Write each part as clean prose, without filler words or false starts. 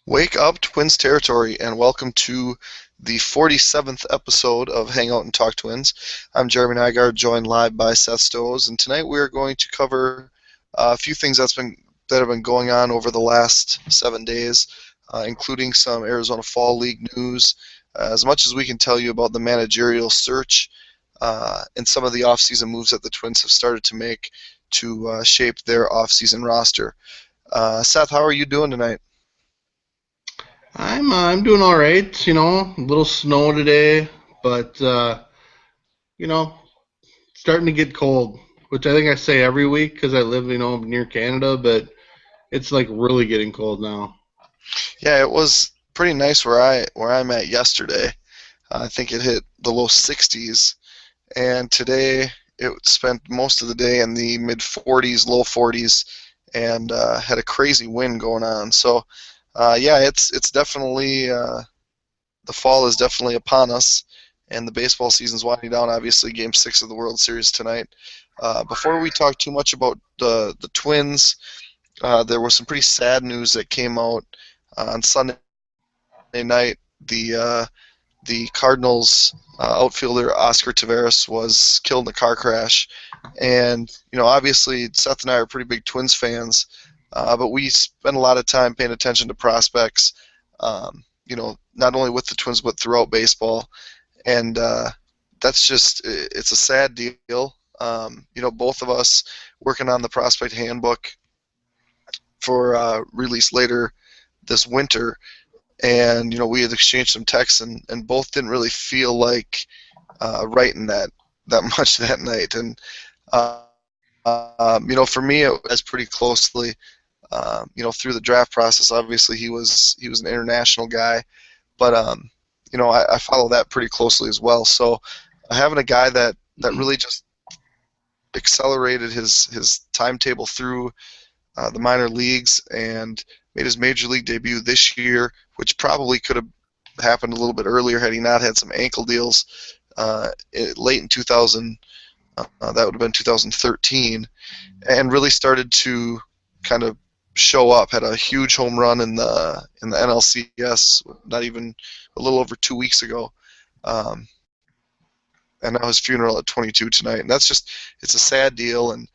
Wake up, Twins territory, and welcome to the 47th episode of Hangout and Talk Twins. I'm Jeremy Nygaard, joined live by Seth Stowes, and tonight we are going to cover a few things that have been going on over the last 7 days, including some Arizona Fall League news, as much as we can tell you about the managerial search and some of the offseason moves that the Twins have started to make to shape their offseason roster. Seth, how are you doing tonight? I'm doing all right. A little snow today, but you know, starting to get cold, which I think I say every week because I live near Canada, but it's like really getting cold now. Yeah, it was pretty nice where I'm at yesterday. I think it hit the low 60s, and today it spent most of the day in the mid 40s, low 40s, and had a crazy wind going on. So, yeah, it's definitely the fall is definitely upon us, and the baseball season's winding down. Obviously, Game 6 of the World Series tonight. Before we talk too much about the Twins, there was some pretty sad news that came out on Sunday night. The Cardinals outfielder Oscar Taveras was killed in a car crash, and obviously Seth and I are pretty big Twins fans, but we spend a lot of time paying attention to prospects. Not only with the Twins but throughout baseball, and that's just it's a sad deal. Both of us working on the prospect handbook for release later this winter, and we had exchanged some texts, and both didn't really feel like writing that much that night. And for me, it was pretty closely. Through the draft process, obviously he was an international guy, but I follow that pretty closely as well. So having a guy that really just accelerated his timetable through the minor leagues and made his major league debut this year, which probably could have happened a little bit earlier had he not had some ankle deals late in 2000. That would have been 2013, and really started to kind of show up. Had a huge home run in the NLCS, not even a little over 2 weeks ago. Um, and now his funeral at 22 tonight, and it's a sad deal. And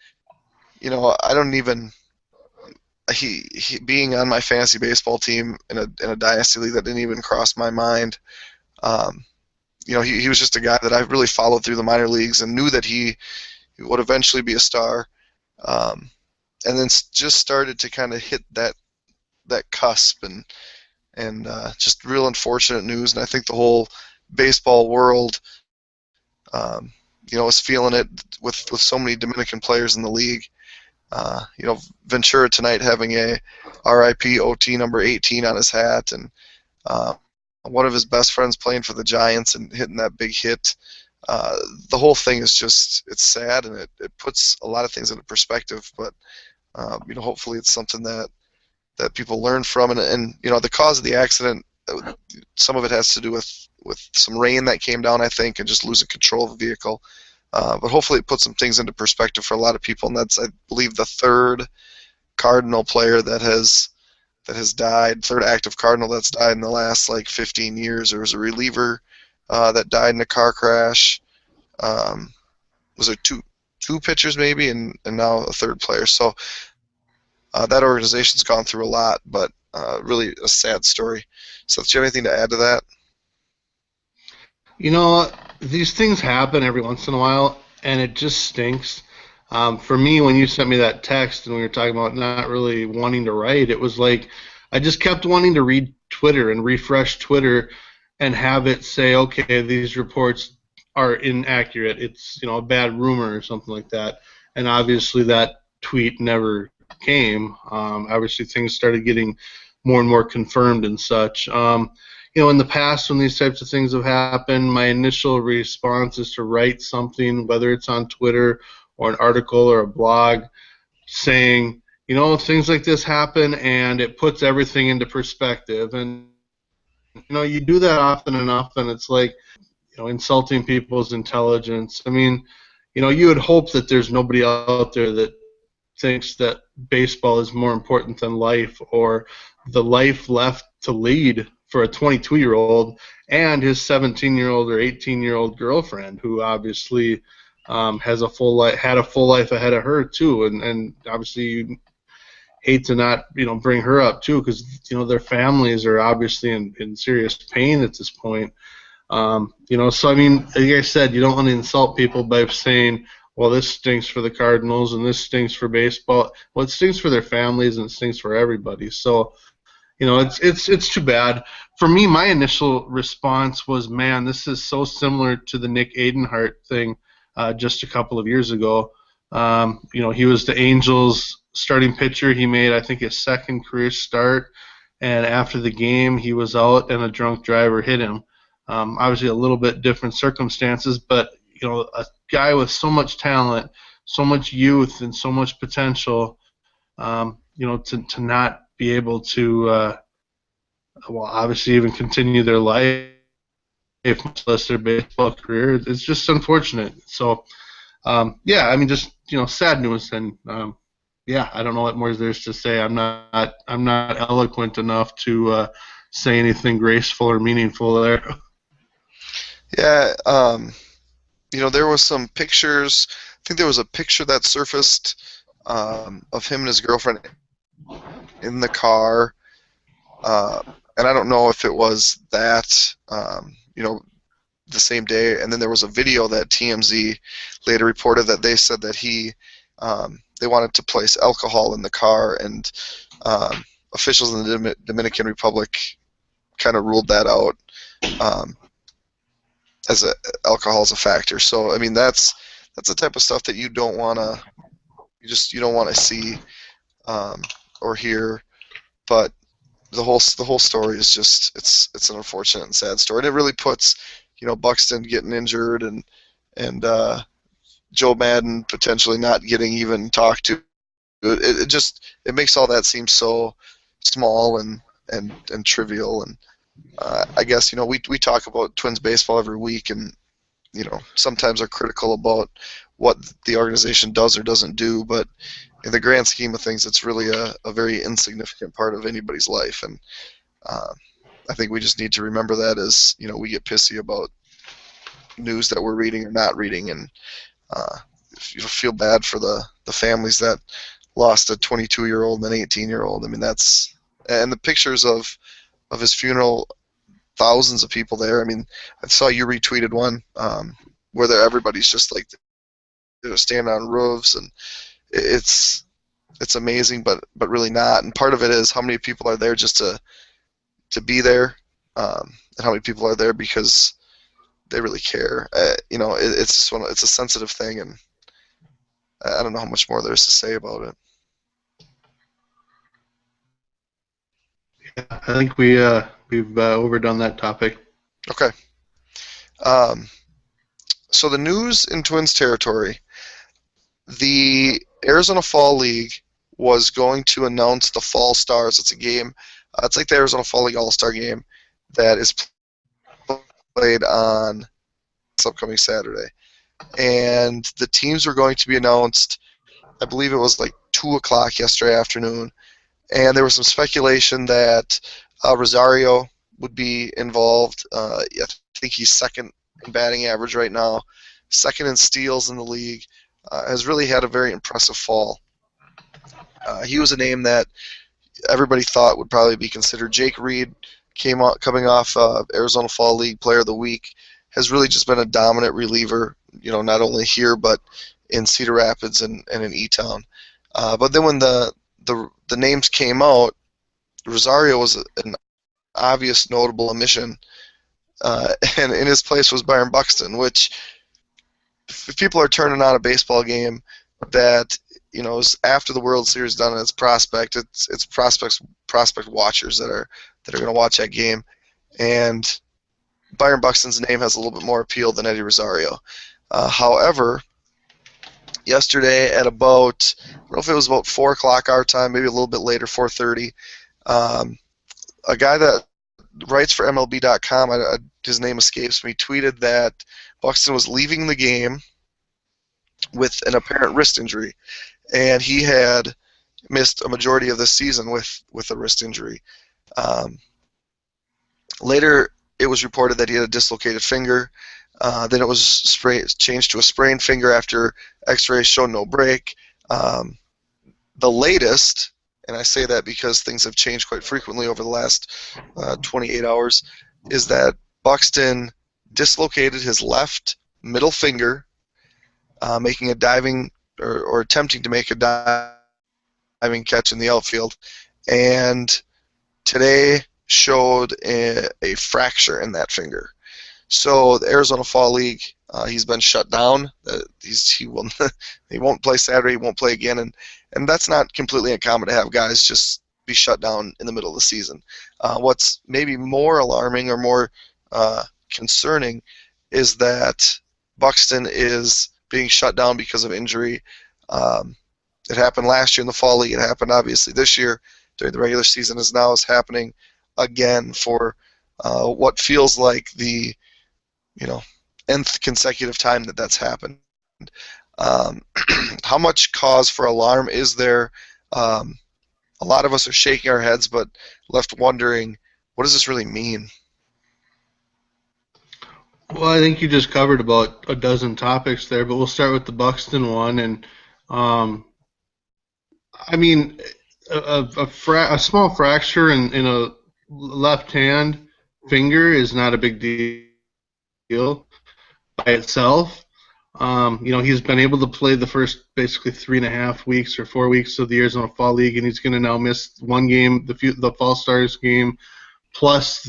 I don't even he being on my fantasy baseball team in a dynasty league, that didn't even cross my mind. Um, he was just a guy that I really followed through the minor leagues and knew that he would eventually be a star. And then just started to kind of hit that cusp, and just real unfortunate news. And I think the whole baseball world, is feeling it with so many Dominican players in the league. Ventura tonight having a RIP OT number 18 on his hat, and one of his best friends playing for the Giants and hitting that big hit. The whole thing is it's sad, and it puts a lot of things into perspective. But hopefully it's something that people learn from. And the cause of the accident, some of it has to do with some rain that came down, I think, and just losing control of the vehicle. But hopefully it puts some things into perspective for a lot of people. And that's, I believe, the third Cardinal player that has died, third active Cardinal that's died in the last like 15 years. There was a reliever that died in a car crash. Was there two pitchers maybe, and now a third player. So that organization's gone through a lot, but really a sad story. So, do you have anything to add to that? You know, these things happen every once in a while, and it just stinks. For me, when you sent me that text and we were talking about not really wanting to write, it was like I just kept wanting to read Twitter and refresh Twitter and have it say, okay, these reports are inaccurate. It's a bad rumor or something like that. And obviously that tweet never came. Obviously things started getting more and more confirmed and such. In the past when these types of things have happened, my initial response is to write something, whether it's on Twitter or an article or a blog, saying, things like this happen, and it puts everything into perspective. And you do that often enough, and it's like insulting people's intelligence. I mean, you would hope that there's nobody out there that thinks that baseball is more important than life, or the life left to lead for a 22-year-old and his 17-year-old or 18-year-old girlfriend, who obviously has a full life, had a full life ahead of her too, and obviously you hate to not bring her up too, because their families are obviously in serious pain at this point. So I mean, like I said, you don't want to insult people by saying, well, this stinks for the Cardinals and this stinks for baseball. Well, it stinks for their families and it stinks for everybody. So, it's too bad. For me, my initial response was, man, this is so similar to the Nick Adenhart thing just a couple of years ago. He was the Angels starting pitcher. He made, I think, his second career start, and after the game, he was out and a drunk driver hit him. Obviously, a little bit different circumstances, but a guy with so much talent, so much youth, and so much potential, to not be able to, obviously even continue their life, much less their baseball career. It's just unfortunate. So, I mean, just sad news, and I don't know what more there's to say. I'm not eloquent enough to say anything graceful or meaningful there. Yeah, there was some pictures. I think there was a picture that surfaced of him and his girlfriend in the car, and I don't know if it was that, the same day. And then there was a video that TMZ later reported that they said that they wanted to place alcohol in the car, and officials in the Dominican Republic kind of ruled that out. As alcohol is a factor. So I mean, that's the type of stuff that you don't want to see or hear. But the whole story is just it's an unfortunate and sad story, and it really puts Buxton getting injured and Joe Madden potentially not getting even talked to. It makes all that seem so small and trivial. And I guess we talk about Twins baseball every week, and sometimes are critical about what the organization does or doesn't do, but in the grand scheme of things, it's really a very insignificant part of anybody's life. And I think we just need to remember that as we get pissy about news that we're reading or not reading, and feel bad for the families that lost a 22-year-old and an 18-year-old. I mean, and the pictures of his funeral, thousands of people there. I mean, I saw you retweeted one where everybody's just like standing on roofs, and it's amazing, but really not. And part of it is how many people are there just to be there, and how many people are there because they really care. It's just it's a sensitive thing, and I don't know how much more there's to say about it. Yeah, I think we've overdone that topic. Okay. So the news in Twins territory, the Arizona Fall League was going to announce the Fall Stars. It's a game. It's like the Arizona Fall League All-Star game that is played on this upcoming Saturday. And the teams were going to be announced, I believe it was like 2 o'clock yesterday afternoon. And there was some speculation that Rosario would be involved. I think he's second in batting average right now, second in steals in the league, has really had a very impressive fall. He was a name that everybody thought would probably be considered. Jake Reed, coming off Arizona Fall League Player of the Week, has really just been a dominant reliever, not only here but in Cedar Rapids and in E-Town. But then when the names came out, Rosario was an obvious notable omission, and in his place was Byron Buxton, which, if people are turning on a baseball game that is after the World Series done and it's prospect watchers that are going to watch that game, and Byron Buxton's name has a little bit more appeal than Eddie Rosario. However, yesterday at about, I don't know if it was about 4 o'clock our time, maybe a little bit later, 4:30, a guy that writes for MLB.com, his name escapes me, tweeted that Buxton was leaving the game with an apparent wrist injury, and he had missed a majority of the season with a wrist injury. Later, it was reported that he had a dislocated finger. Then it was changed to a sprained finger after X-rays showed no break. Um, the latest, and I say that because things have changed quite frequently over the last 28 hours, is that Buxton dislocated his left middle finger, making a diving or attempting to make a diving catch in the outfield, and today showed a fracture in that finger. So the Arizona Fall League, he's been shut down. He will he won't play Saturday. He won't play again, and that's not completely uncommon to have guys just be shut down in the middle of the season. What's maybe more alarming or more concerning is that Buxton is being shut down because of injury. It happened last year in the Fall League. It happened obviously this year during the regular season. Is happening again for what feels like the nth consecutive time that's happened. Um, how much cause for alarm is there? A lot of us are shaking our heads, but left wondering, what does this really mean? Well, I think you just covered about a dozen topics there, but we'll start with the Buxton one. And um, I mean, a small fracture in a left hand finger is not a big deal by itself. He's been able to play the first basically 3.5 weeks or 4 weeks of the Arizona Fall League, and he's going to now miss one game, the Fall Stars game, plus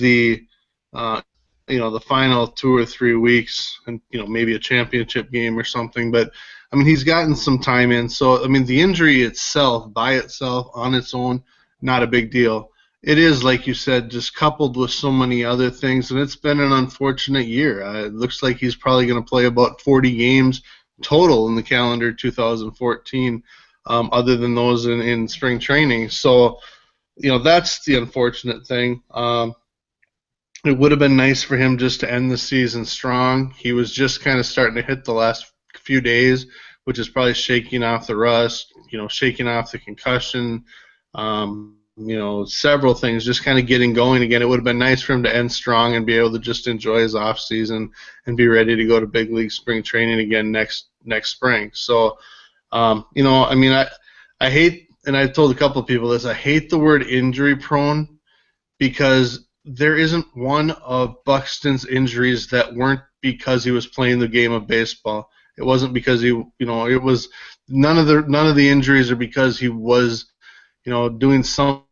uh, the final 2 or 3 weeks, and maybe a championship game or something. But I mean, he's gotten some time in. So I mean, the injury itself, by itself, on its own, not a big deal. It is, like you said, just coupled with so many other things, and it's been an unfortunate year. It looks like he's probably going to play about 40 games total in the calendar 2014, other than those in spring training. So, that's the unfortunate thing. It would have been nice for him just to end the season strong. He was just kind of starting to hit the last few days, which is probably shaking off the rust, shaking off the concussion, several things, just kind of getting going again. It would have been nice for him to end strong and be able to just enjoy his off season and be ready to go to big league spring training again next spring. So, I mean, I hate, and I've told a couple of people this, I hate the word injury prone because there isn't one of Buxton's injuries that weren't because he was playing the game of baseball. It wasn't because it was none of the injuries are because he was, doing something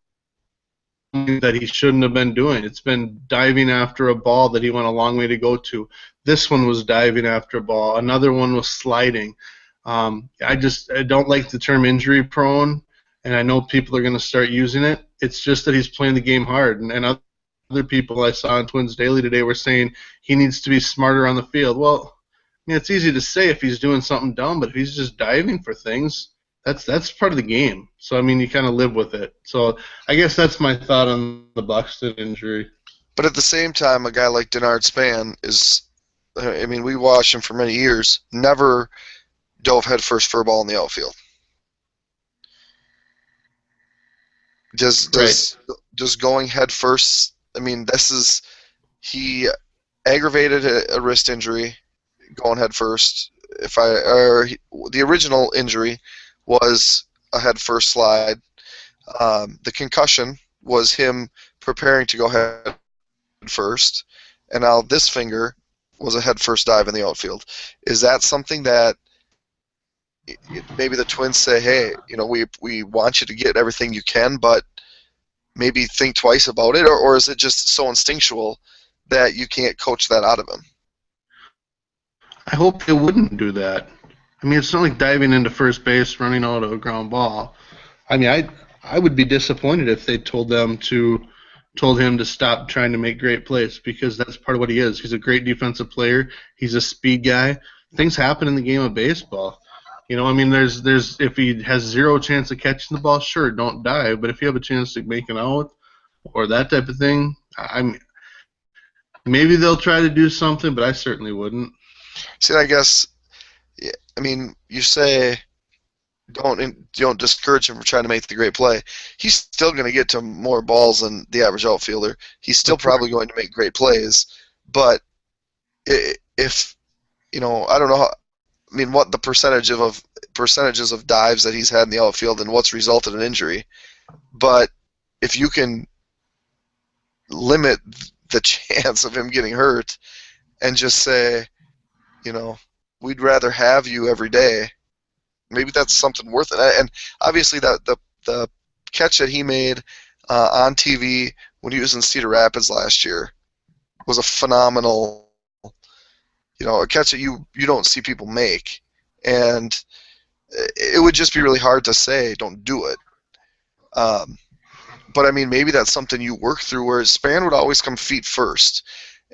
that he shouldn't have been doing. It's been diving after a ball that he went a long way to go to. This one was diving after a ball. Another one was sliding. I don't like the term injury prone, and I know people are going to start using it. It's just that he's playing the game hard, and other people I saw on Twins Daily today were saying he needs to be smarter on the field. Well, I mean, it's easy to say if he's doing something dumb, but if he's just diving for things, that's part of the game. So I mean, you kind of live with it. So I guess that's my thought on the Buxton injury. But at the same time, a guy like Denard Span is, I mean, we watched him for many years, never dove headfirst for a ball in the outfield. Does Right. does going headfirst? I mean, he aggravated a wrist injury going headfirst. The original injury was a headfirst slide. The concussion was him preparing to go head first, and now this finger was a head first dive in the outfield. Is that something that maybe the Twins say, hey, we want you to get everything you can, but maybe think twice about it, or is it just so instinctual that you can't coach that out of him? I hope they wouldn't do that. I mean, it's not like diving into first base, running out of a ground ball. I mean, I would be disappointed if they told him to stop trying to make great plays because that's part of what he is. He's a great defensive player. He's a speed guy. Things happen in the game of baseball. I mean, there's if he has zero chance of catching the ball, sure, don't dive. But if you have a chance to make an out or that type of thing, I mean, maybe they'll try to do something, but I certainly wouldn't. See, I guess, I mean, you say don't discourage him from trying to make the great play. He's still going to get to more balls than the average outfielder. He's still Of course. probably going to make great plays, but if I don't know how, I mean, what the percentages of dives that he's had in the outfield and what's resulted in injury. But if you can limit the chance of him getting hurt and just say, we'd rather have you every day, maybe that's something worth it. And obviously, the catch that he made on TV when he was in Cedar Rapids last year was a phenomenal, a catch that you don't see people make, and it would just be really hard to say don't do it. But I mean, maybe that's something you work through. Where Span would always come feet first,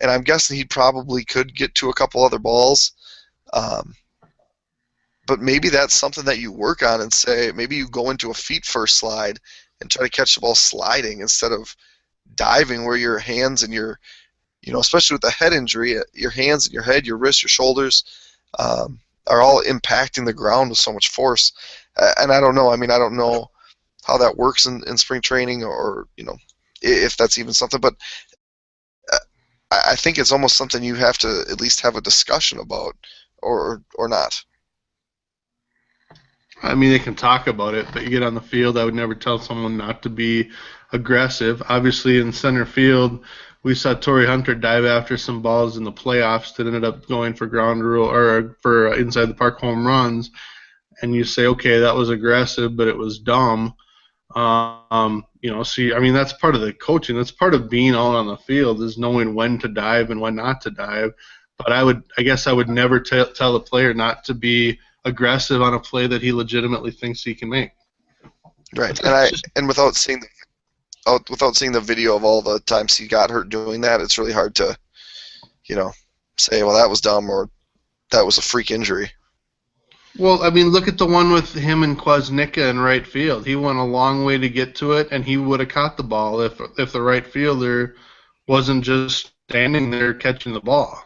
and I'm guessing he probably could get to a couple other balls. But maybe that's something that you work on and say maybe you go into a feet first slide and try to catch the ball sliding instead of diving where your hands and your, especially with the head injury, your hands and your head, your wrists, your shoulders are all impacting the ground with so much force. And I don't know. I mean, I don't know how that works in spring training or if that's even something. But I think it's almost something you have to at least have a discussion about or not. I mean, they can talk about it, but you get on the field, I would never tell someone not to be aggressive. Obviously, in center field, we saw Torrey Hunter dive after some balls in the playoffs that ended up going for ground rule or for inside the park home runs, and you say, okay, that was aggressive, but it was dumb. I mean, that's part of the coaching. That's part of being out on the field is knowing when to dive and when not to dive. But I guess I would never tell a player not to be aggressive on a play that he legitimately thinks he can make. Right, and without seeing the video of all the times he got hurt doing that, it's really hard to, say, well, that was dumb or that was a freak injury. Well, I mean, look at the one with him and Kwasnicka in right field. He went a long way to get to it, and he would have caught the ball if the right fielder wasn't just standing there catching the ball.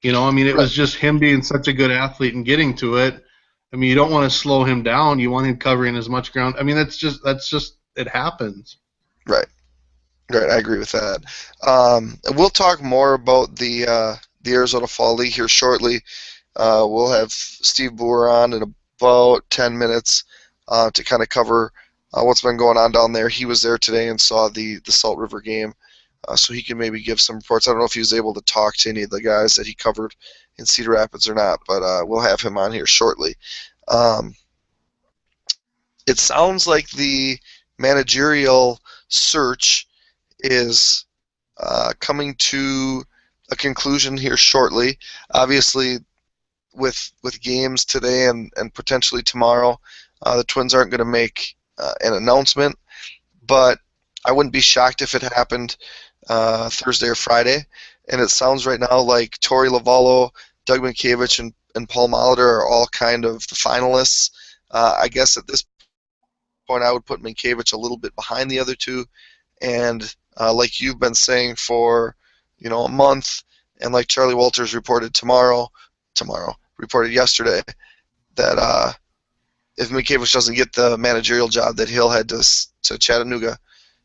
I mean, it was just him being such a good athlete and getting to it. I mean, you don't want to slow him down. You want him covering as much ground. I mean, that's just it happens. Right. I agree with that. We'll talk more about the Arizona Fall League here shortly. We'll have Steve Boer on in about 10 minutes to kind of cover what's been going on down there. He was there today and saw the Salt River game, so he can maybe give some reports. I don't know if he was able to talk to any of the guys that he covered in Cedar Rapids or not, but we'll have him on here shortly. It sounds like the managerial search is coming to a conclusion here shortly. Obviously, with games today and potentially tomorrow, the Twins aren't going to make an announcement, but I wouldn't be shocked if it happened Thursday or Friday. And it sounds right now like Torey Lavallo, Doug Minkiewicz, and Paul Molitor are all kind of the finalists. I guess at this point I would put Minkiewicz a little bit behind the other two. And like you've been saying for a month, and like Charlie Walters reported reported yesterday, that if Minkiewicz doesn't get the managerial job, that he'll head to Chattanooga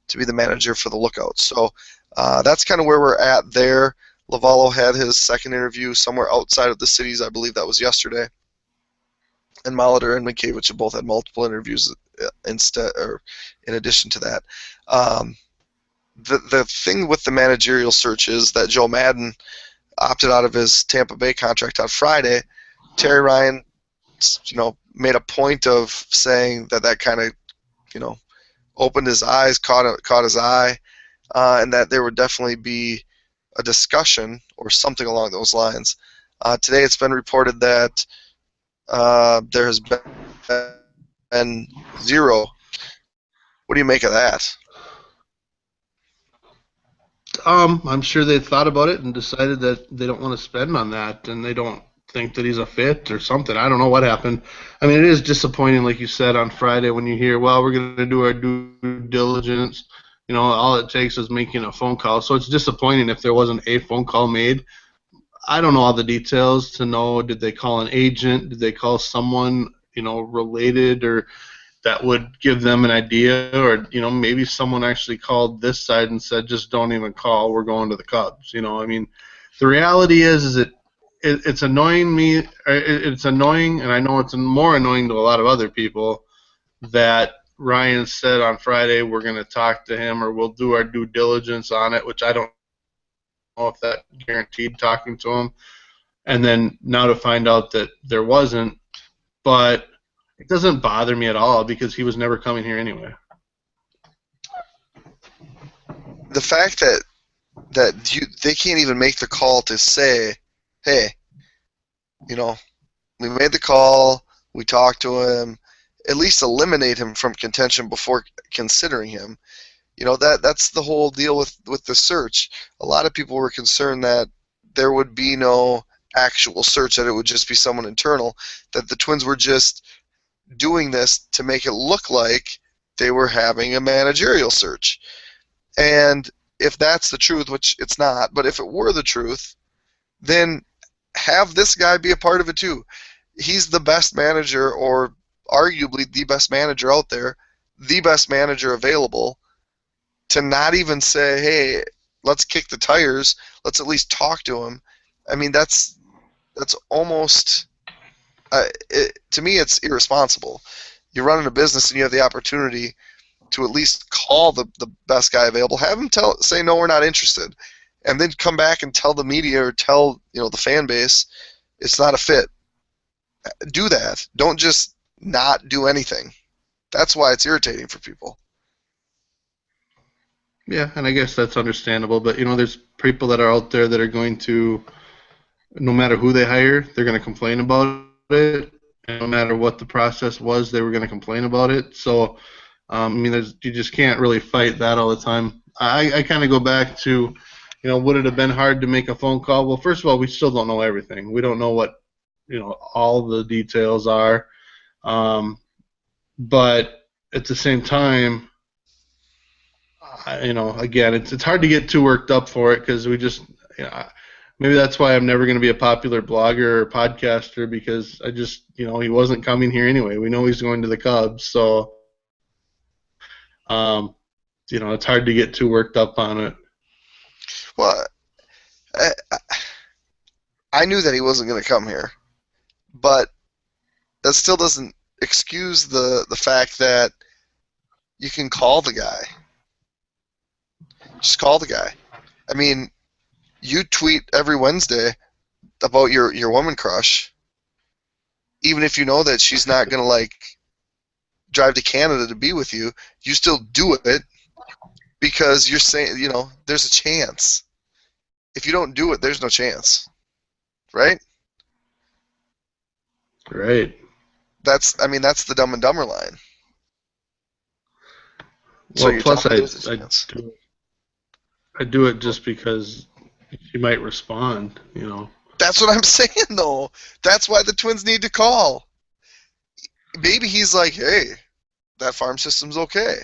to be the manager for the Lookouts. So that's kind of where we're at there. Lavallo had his second interview somewhere outside of the cities. I believe that was yesterday. And Molitor and Minkiewicz have both had multiple interviews in addition to that. The thing with the managerial search is that Joe Madden opted out of his Tampa Bay contract on Friday. Terry Ryan, made a point of saying that kind of, opened his eyes, caught his eye, and that there would definitely be a discussion or something along those lines. Today it's been reported that there has been zero. What do you make of that? I'm sure they thought about it and decided that they don't want to spend on that, and they don't think that he's a fit or something. I don't know what happened. I mean, it is disappointing, like you said, on Friday when you hear, well, we're going to do our due diligence. All it takes is making a phone call. So it's disappointing if there wasn't a phone call made. I don't know all the details to know, did they call an agent? Did they call someone related or that would give them an idea, or maybe someone actually called this side and said, just don't even call, we're going to the Cubs. I mean, the reality is it's annoying me. It's annoying, and I know it's more annoying to a lot of other people that Ryan said on Friday we're going to talk to him or we'll do our due diligence on it, which I don't know if that guaranteed talking to him. And then now to find out that there wasn't, but it doesn't bother me at all because he was never coming here anyway. The fact that they can't even make the call to say, hey, we made the call, we talked to him, at least eliminate him from contention before considering him. That's the whole deal with the search. A lot of people were concerned that there would be no actual search, that it would just be someone internal, that the Twins were just doing this to make it look like they were having a managerial search. And if that's the truth, which it's not, but if it were the truth, then have this guy be a part of it too. He's the best manager, or arguably the best manager out there, the best manager available, to not even say, hey, let's kick the tires, let's at least talk to him. I mean, that's almost, to me, it's irresponsible. You're running a business and you have the opportunity to at least call the best guy available, have him say, no, we're not interested, and then come back and tell the media or tell the fan base it's not a fit. Do that. Don't just not do anything. That's why it's irritating for people. Yeah, and I guess that's understandable, but there's people that are out there that are going to, no matter who they hire, they're going to complain about it, and no matter what the process was, they were going to complain about it. So, I mean, you just can't really fight that all the time. I kind of go back to, would it have been hard to make a phone call? Well, first of all, we still don't know everything. We don't know what, all the details are. But at the same time, again, it's hard to get too worked up for it because we just, maybe that's why I'm never going to be a popular blogger or podcaster, because I just, he wasn't coming here anyway. We know he's going to the Cubs, so, it's hard to get too worked up on it. Well, I knew that he wasn't going to come here, but that still doesn't excuse the fact that you can call the guy. Just call the guy. I mean, you tweet every Wednesday about your woman crush, even if you know that she's not going to drive to Canada to be with you, you still do it because you're saying, there's a chance. If you don't do it, there's no chance. Right? Right. That's the Dumb and Dumber line. Well, plus I do it just because she might respond, That's what I'm saying, though. That's why the Twins need to call. Maybe he's like, hey, that farm system's okay.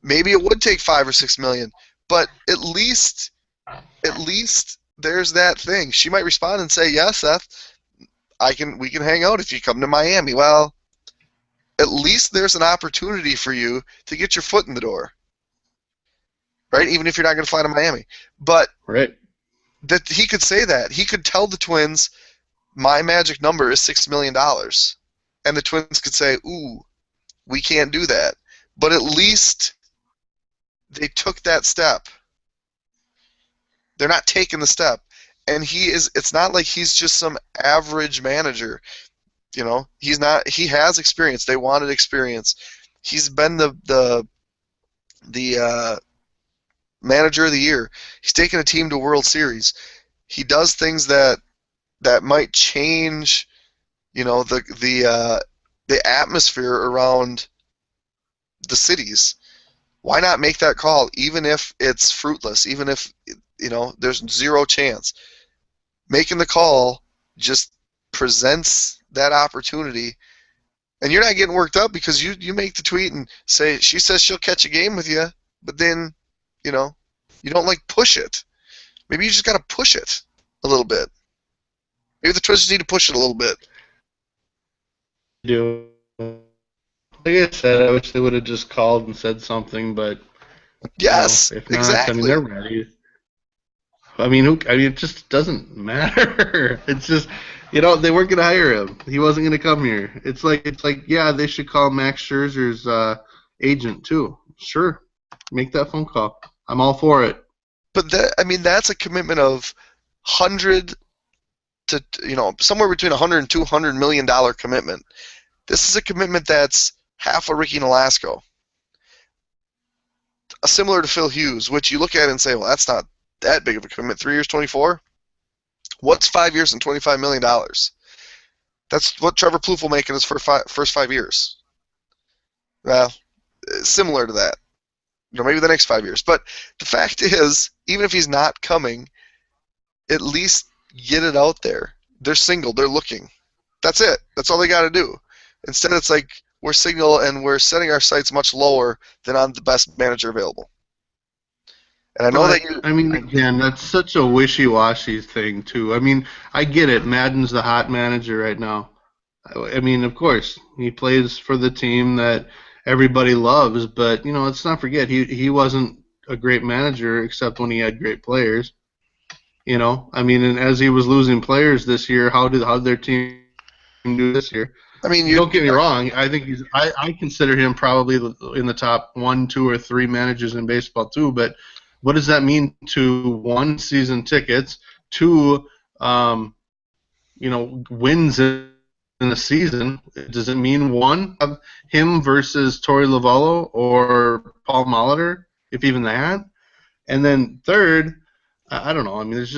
Maybe it would take $5 or $6 million, but at least there's that thing. She might respond and say, yes, Seth, we can hang out if you come to Miami. Well, at least there's an opportunity for you to get your foot in the door. Right? Even if you're not going to fly to Miami. But right. That he could say that. He could tell the Twins, my magic number is $6 million. And the Twins could say, ooh, we can't do that. But at least they took that step. They're not taking the step. And it's not like he's just some average manager. He's not. He has experience. They wanted experience. He's been the manager of the year. He's taken a team to World Series. He does things that might change, the atmosphere around the cities. Why not make that call, even if it's fruitless, even if there's zero chance? Making the call just presents that opportunity, and you're not getting worked up because you make the tweet and say she says she'll catch a game with you, but then you don't push it. Maybe you just got to push it a little bit. Maybe the Twins need to push it a little bit. do. Like I said, I wish they would have just called and said something, but Yes, if not, I mean, exactly. they're ready. I mean, it just doesn't matter. It's just, they weren't gonna hire him. He wasn't gonna come here. It's like, yeah, they should call Max Scherzer's agent too. Sure, make that phone call. I'm all for it. But that, I mean, that's a commitment of 100 to, somewhere between 100 and 200 million dollar commitment. This is a commitment that's half a Ricky Nolasco, similar to Phil Hughes, which you look at and say, well, that's not that big of a commitment. 3 years, 24. What's 5 years and $25 million? That's what Trevor Plouffe will make in his first 5 years. Well, similar to that. Maybe the next 5 years. But the fact is, even if he's not coming, at least get it out there. They're single. They're looking. That's it. That's all they got to do. Instead, it's like we're single and we're setting our sights much lower than on the best manager available. And I know that But you. I mean, again, that's such a wishy-washy thing too. I mean, I get it. Madden's the hot manager right now. I mean, of course, he plays for the team that everybody loves, but let's not forget he wasn't a great manager except when he had great players. I mean, and as he was losing players this year, how did their team do this year? I mean, you. Don't get me wrong. I think I consider him probably in the top 1, 2, or 3 managers in baseball too. But what does that mean to one, season tickets, two, wins in a season? Does it mean one of him versus Torey Lovallo or Paul Molitor, if even that? And then third, I don't know. I mean, it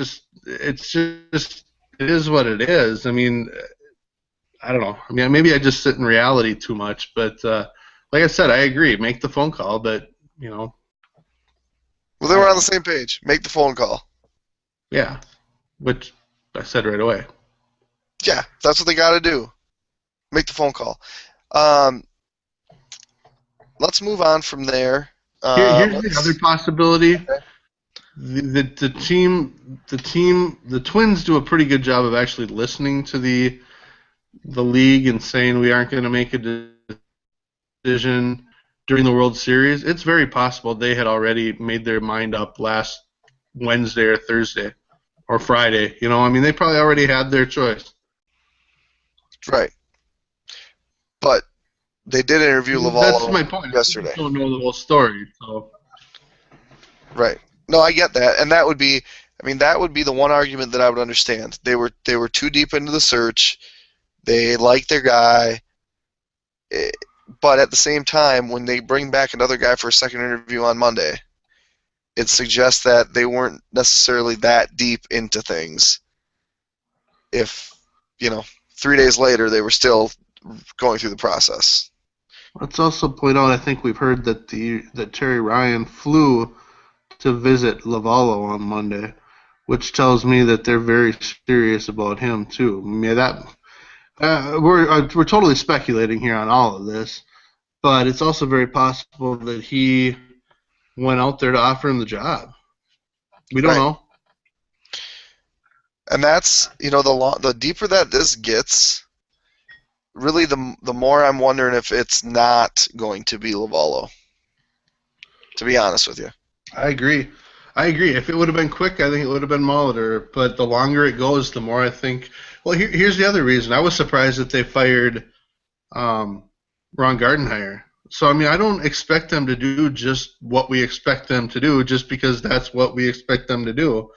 is what it is. I mean, I don't know. I mean, maybe I just sit in reality too much, but like I said, I agree. Make the phone call, but Well, they I were don't on the know. same page. Make the phone call. Yeah, which I said right away. Yeah, that's what they got to do. Make the phone call. Um, let's move on from there. Here's the other Let's. possibility. Okay. The Twins do a pretty good job of actually listening to the league and saying we aren't going to make a decision during the World Series. It's very possible they had already made their mind up last Wednesday or Thursday or Friday. I mean, they probably already had their choice. Right. But they did interview That's Lavallo my point. We just yesterday. don't know the whole story. So Right. No, I get that, and that would be. I mean, that would be the one argument that I would understand. They were too deep into the search. They like their guy, eh, but at the same time, when they bring back another guy for a second interview on Monday, it suggests that they weren't necessarily that deep into things. If, you know, 3 days later they were still going through the process. let's also point out. I think we've heard that Terry Ryan flew to visit Lavallo on Monday, which tells me that they're very serious about him too. I mean, we're totally speculating here on all of this, but it's also very possible that he went out there to offer him the job. We don't Right. know. And that's, the deeper that this gets, really the more I'm wondering if it's not going to be Lavallo, to be honest with you. I agree. I agree. If it would have been quick, I think it would have been Molitor. But the longer it goes, the more I think. Well, here's the other reason. I was surprised that they fired Ron Gardenhire. So I mean, I don't expect them to do just what we expect them to do, just because that's what we expect them to do.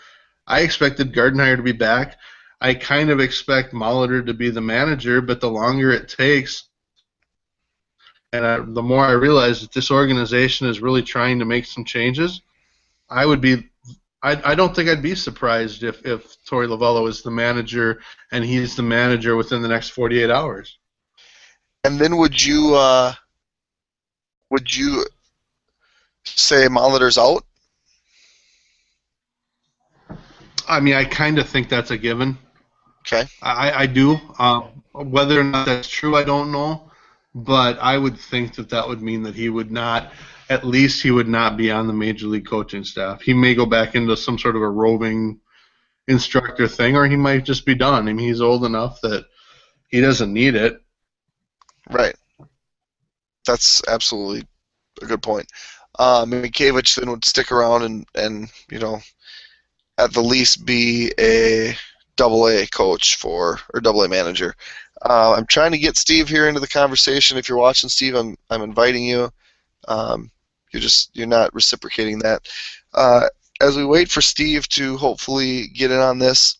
I expected Gardenhire to be back. I kind of expect Molitor to be the manager, but the longer it takes, and the more I realize that this organization is really trying to make some changes, I would be. I don't think I'd be surprised if Torey Lovallo is the manager and he's the manager within the next 48 hours. And then would you say Molitor's out? I mean, I kind of think that's a given. Okay. I do. Whether or not that's true, I don't know. But I would think that would mean that he would not, at least he would not be on the major league coaching staff. He may go back into some sort of a roving instructor thing, or he might just be done. I mean, he's old enough that he doesn't need it. Right. That's absolutely a good point. Minkiewicz then would stick around and at the least be a double A coach or double A manager. I'm trying to get Steve here into the conversation. If you're watching, Steve, I'm inviting you. Um, you're not reciprocating that. Uh, as we wait for Steve to hopefully get in on this,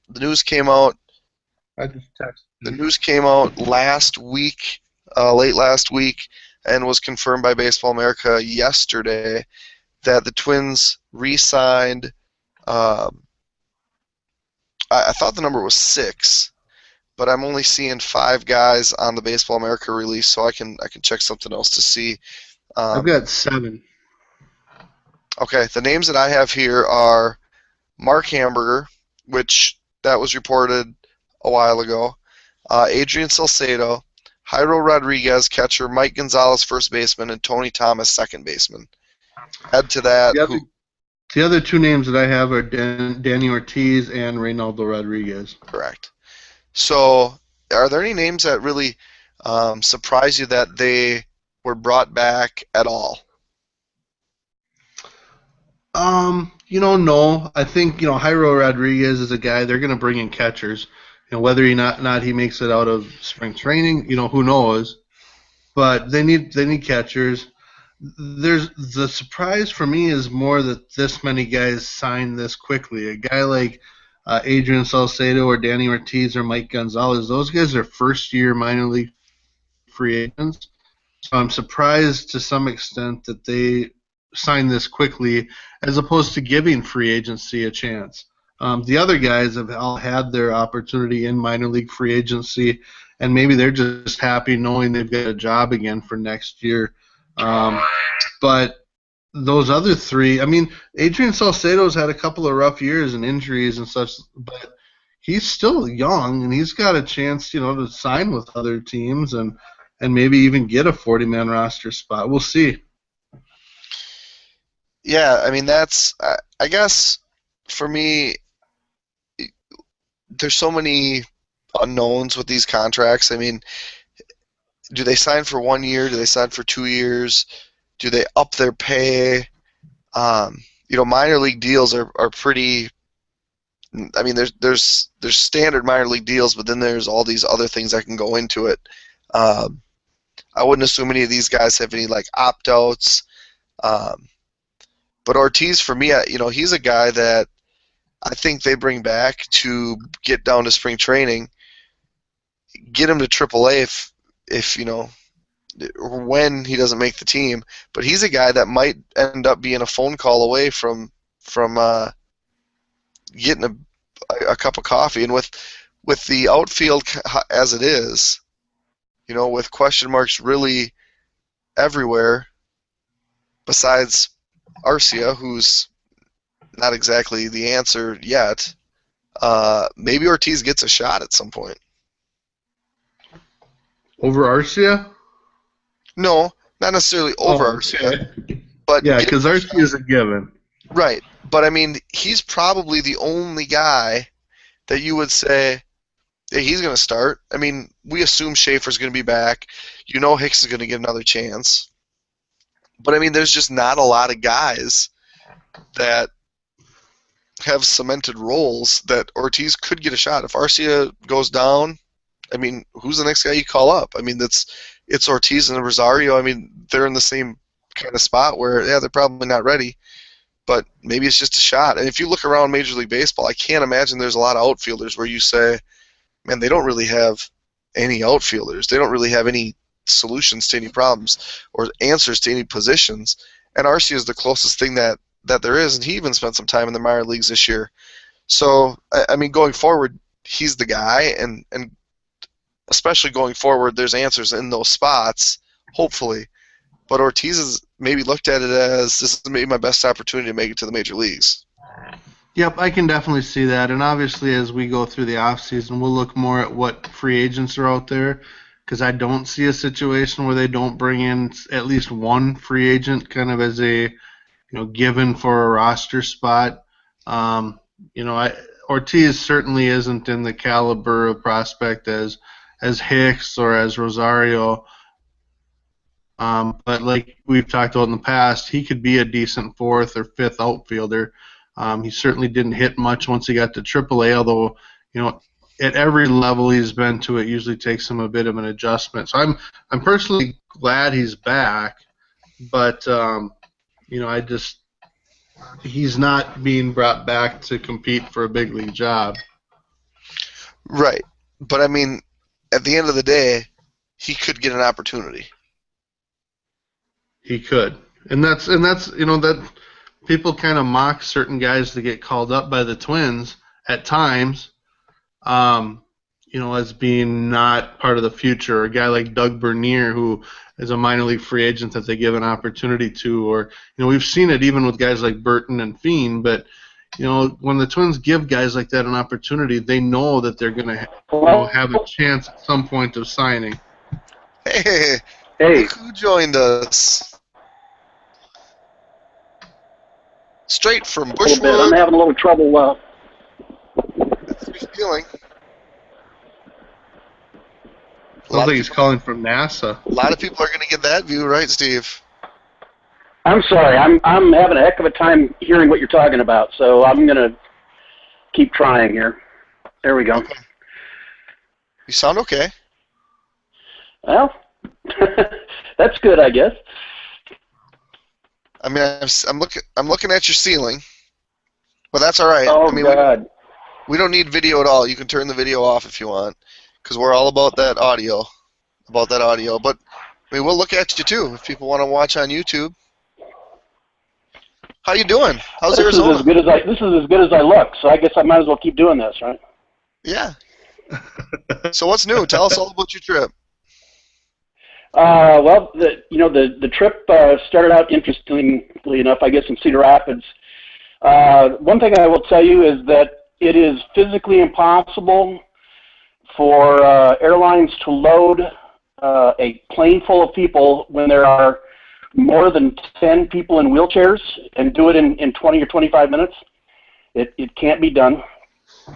the news came out. I just texted The him. news came out last week, late last week, and was confirmed by Baseball America yesterday that the Twins re-signed. Um, I thought the number was 6, but I'm only seeing 5 guys on the Baseball America release, so I can check something else to see. I've Um, got 7. okay, the names that I have here are Mark Hamburger, which that was reported a while ago. Adrian Salcedo, Jairo Rodriguez, catcher, Mike Gonzalez, first baseman, and Tony Thomas, second baseman. Add to that, The other who the other 2 names that I have are Danny Ortiz and Reynaldo Rodriguez. correct. So, are there any names that really surprise you that they were brought back at all? No. I think Jairo Rodriguez is a guy they're going to bring in catchers. Whether he not he makes it out of spring training, who knows? But they need catchers. There's the surprise for me is more that this many guys signed this quickly. A guy like Adrian Salcedo or Danny Ortiz or Mike Gonzalez, those guys are first year minor league free agents. So I'm surprised to some extent that they signed this quickly as opposed to giving free agency a chance. The other guys have all had their opportunity in minor league free agency, and maybe they're just happy knowing they've got a job again for next year. But those other 3, I mean, Adrian Salcedo's had a couple of rough years and injuries and such, but he's still young and he's got a chance, to sign with other teams and maybe even get a 40-man roster spot. We'll see. Yeah, I mean I guess for me, there's so many unknowns with these contracts. I mean, do they sign for 1 year? Do they sign for 2 years? Do they up their pay? Minor league deals are pretty. I mean, there's standard minor league deals, but then there's all these other things that can go into it. Um, I wouldn't assume any of these guys have any like opt outs. Um, but Ortiz, for me, he's a guy that I think they bring back to get down to spring training, get him to AAA if when he doesn't make the team. But he's a guy that might end up being a phone call away from getting a cup of coffee. And with the outfield as it is, with question marks really everywhere, besides Arcia, who's not exactly the answer yet. Maybe Ortiz gets a shot at some point. Over Arcia? No, not necessarily over Oh, Arcia, okay. but Yeah, gets because a Arcia shot. is a given. Right. But I mean, he's probably the only guy that you would say, hey, he's going to start. I mean, we assume Schaefer's going to be back. Hicks is going to get another chance. But I mean, there's just not a lot of guys that have cemented roles that Ortiz could get a shot. If Arcia goes down, I mean, who's the next guy you call up? I mean, it's Ortiz and Rosario. I mean, they're in the same kind of spot where, yeah, they're probably not ready, but maybe it's just a shot. And if you look around Major League Baseball, I can't imagine there's a lot of outfielders where you say, man, they don't really have any outfielders. They don't really have any solutions to any problems or answers to any positions. And Arcia is the closest thing that there is, and he even spent some time in the minor leagues this year. So, I mean, going forward, he's the guy, and especially going forward, there's answers in those spots, hopefully. But Ortiz has maybe looked at it as, this is maybe my best opportunity to make it to the major leagues. Yep, I can definitely see that. And obviously, as we go through the offseason, we'll look more at what free agents are out there because I don't see a situation where they don't bring in at least one free agent kind of as a given for a roster spot. Ortiz certainly isn't in the caliber of prospect as as Hicks or as Rosario. But like we've talked about in the past, he could be a decent fourth or fifth outfielder. He certainly didn't hit much once he got to AAA, although, at every level he's been to, it usually takes him a bit of an adjustment. So I'm personally glad he's back, but he's not being brought back to compete for a big league job. Right. But I mean, at the end of the day, he could get an opportunity. He could. And that's that people kind of mock certain guys that get called up by the Twins at times, as being not part of the future. A guy like Doug Bernier, who is a minor league free agent that they give an opportunity to, or we've seen it even with guys like Burton and Fiend. But when the Twins give guys like that an opportunity, they know that they're going to have a chance at some point of signing. Hey, look who joined us. Straight from Bushwood. I'm having a little trouble. That's your feeling. Sounds like he's calling from NASA. A lot of people are going to get that view, right, Steve? I'm sorry. I'm having a heck of a time hearing what you're talking about, so I'm going to keep trying here. There we go. Okay. You sound okay. Well, that's good, I guess. I mean, I'm looking at your ceiling, but that's all right. Oh, I mean, God. We don't need video at all. You can turn the video off if you want, because we're all about that audio. But I mean, we'll look at you too if people want to watch on YouTube. How you doing? How's Arizona? This is as good as I look, so I guess I might as well keep doing this, right? Yeah. So what's new? Tell us all about your trip. Well, the trip started out interestingly enough, I guess, in Cedar Rapids. One thing I will tell you is that it is physically impossible for airlines to load a plane full of people when there are more than 10 people in wheelchairs and do it in 20 or 25 minutes. It can't be done.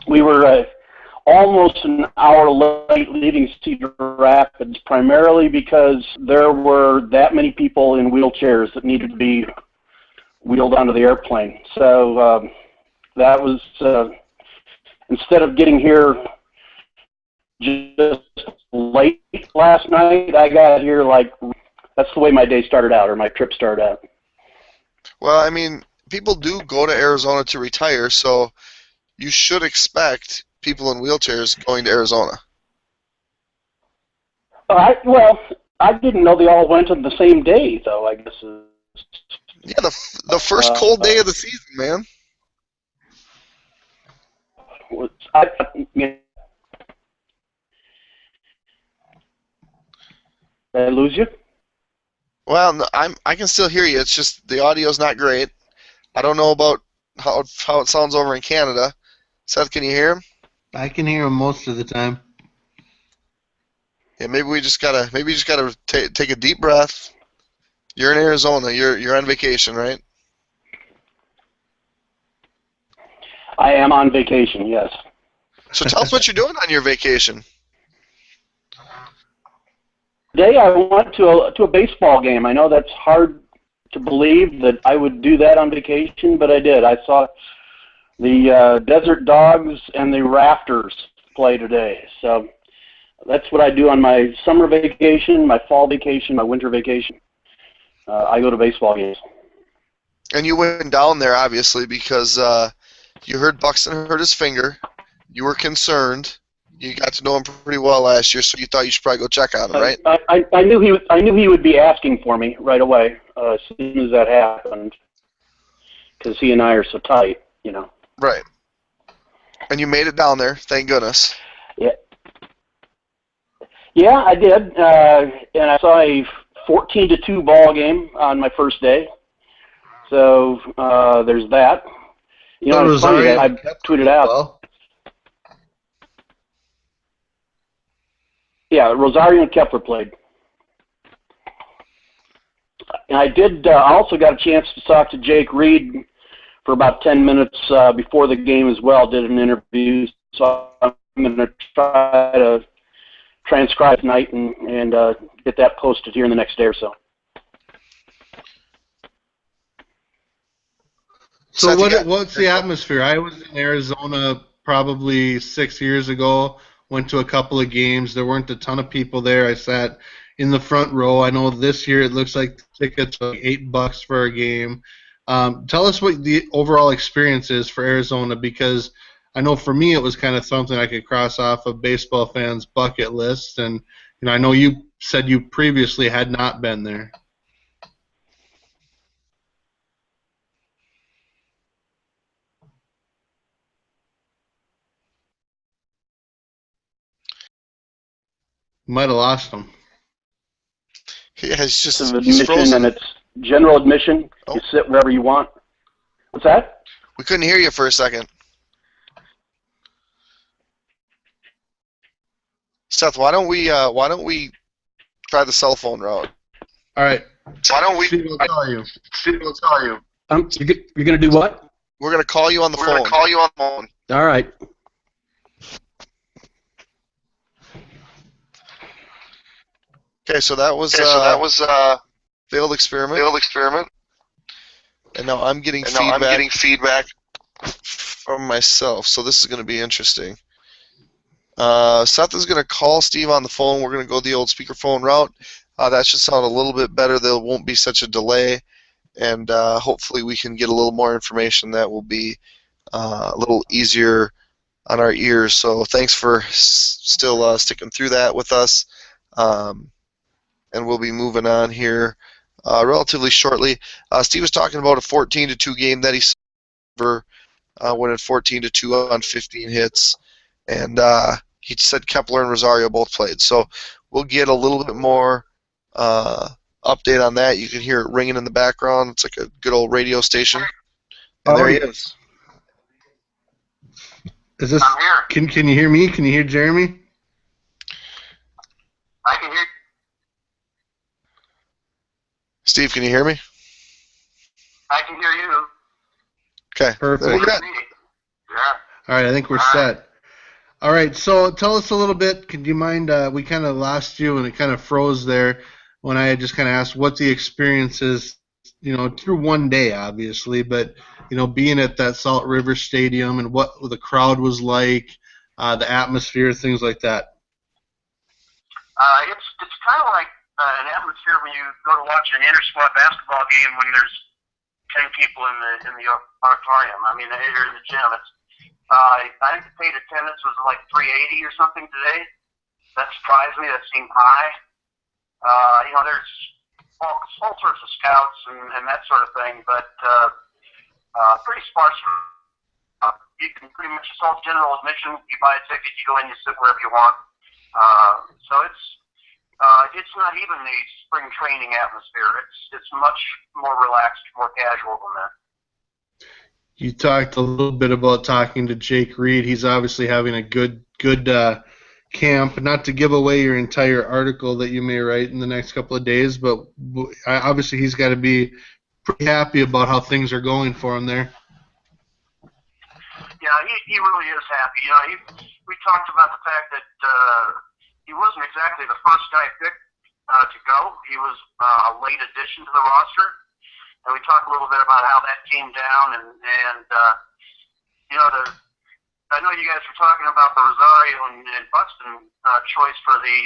We were almost an hour late leaving Cedar Rapids, primarily because there were that many people in wheelchairs that needed to be wheeled onto the airplane. So that was, instead of getting here just late last night, I got here that's the way my day started out, or my trip started out. Well, I mean, people do go to Arizona to retire, so you should expect people in wheelchairs going to Arizona. I didn't know they all went on the same day, though, I guess. Yeah, the first cold day of the season, man. Did I lose you? Well, no, I can still hear you. It's just the audio's not great. I don't know about how it sounds over in Canada. Seth, can you hear him? I can hear him most of the time. Yeah, maybe you just gotta take a deep breath. You're in Arizona. You're on vacation, right? I am on vacation, yes. So tell us what you're doing on your vacation. Today I went to a baseball game. I know that's hard to believe that I would do that on vacation, but I did. I saw the Desert Dogs and the Rafters play today. So that's what I do on my summer vacation, my fall vacation, my winter vacation. I go to baseball games. And you went down there, obviously, because you heard Buxton hurt his finger. You were concerned. You got to know him pretty well last year, so you thought you should probably go check on him, right? I knew he would be asking for me right away as soon as that happened, because he and I are so tight, Right. And you made it down there, thank goodness. Yeah. Yeah, I did, and I saw a 14-2 ball game on my first day. So there's that. It's funny, I tweeted out. Well. Yeah, Rosario and Kepler played. And I also got a chance to talk to Jake Reed for about 10 minutes before the game as well, did an interview. So I'm going to try to transcribe tonight and get that posted here in the next day or so. So what's the atmosphere? I was in Arizona probably 6 years ago, went to a couple of games. There weren't a ton of people there. I sat in the front row. I know this year it looks like tickets are like $8 for a game. Tell us what the overall experience is for Arizona, because I know for me it was kind of something I could cross off a baseball fan's bucket list. And I know you said you previously had not been there. Might have lost him. Yeah, he's Admission, frozen. and it's general admission. Oh. You sit wherever you want. What's that? We couldn't hear you for a second. Seth, why don't we try the cell phone route? All right. Why don't we? Steve will tell you. You're gonna do what? We're gonna call you on the phone. We're gonna call you on the phone. All right. Okay, so that was failed experiment. And now I'm getting feedback from myself. So this is going to be interesting. Seth is going to call Steve on the phone. We're going to go the old speakerphone route. That should sound a little bit better. There won't be such a delay, and hopefully we can get a little more information that will be a little easier on our ears. So thanks for still sticking through that with us. And we'll be moving on here relatively shortly. Steve was talking about a 14-2 game that he saw, winning 14-2 on 15 hits, and he said Kepler and Rosario both played. So we'll get a little bit more update on that. You can hear it ringing in the background. It's like a good old radio station. And there he is. Is this? Can you hear me? Can you hear Jeremy? I can hear you. Steve, can you hear me? I can hear you. Okay. Perfect. We're good. Yeah. All right, I think we're set. All right, so tell us a little bit. Could you mind? We kind of lost you, and it kind of froze there when I just kind of asked what the experience is. Through one day, obviously, but being at that Salt River Stadium and what the crowd was like, the atmosphere, things like that. It's kind of like an atmosphere when you go to watch an inter-squad basketball game when there's 10 people in the auditorium. I mean, or in the gym. I think the paid attendance was like 380 or something today. That surprised me. That seemed high. There's all sorts of scouts and that sort of thing, but pretty sparse. You can pretty much, it's all general admission. You buy a ticket, you go in, you sit wherever you want. So it's not even the spring training atmosphere. It's much more relaxed, more casual than that. You talked a little bit about talking to Jake Reed. He's obviously having a good camp. Not to give away your entire article that you may write in the next couple of days, but obviously he's got to be pretty happy about how things are going for him there. Yeah, he really is happy. We talked about the fact that he wasn't exactly the first guy picked to go. He was a late addition to the roster, and we talked a little bit about how that came down. And I know you guys were talking about the Rosario and Buxton choice for the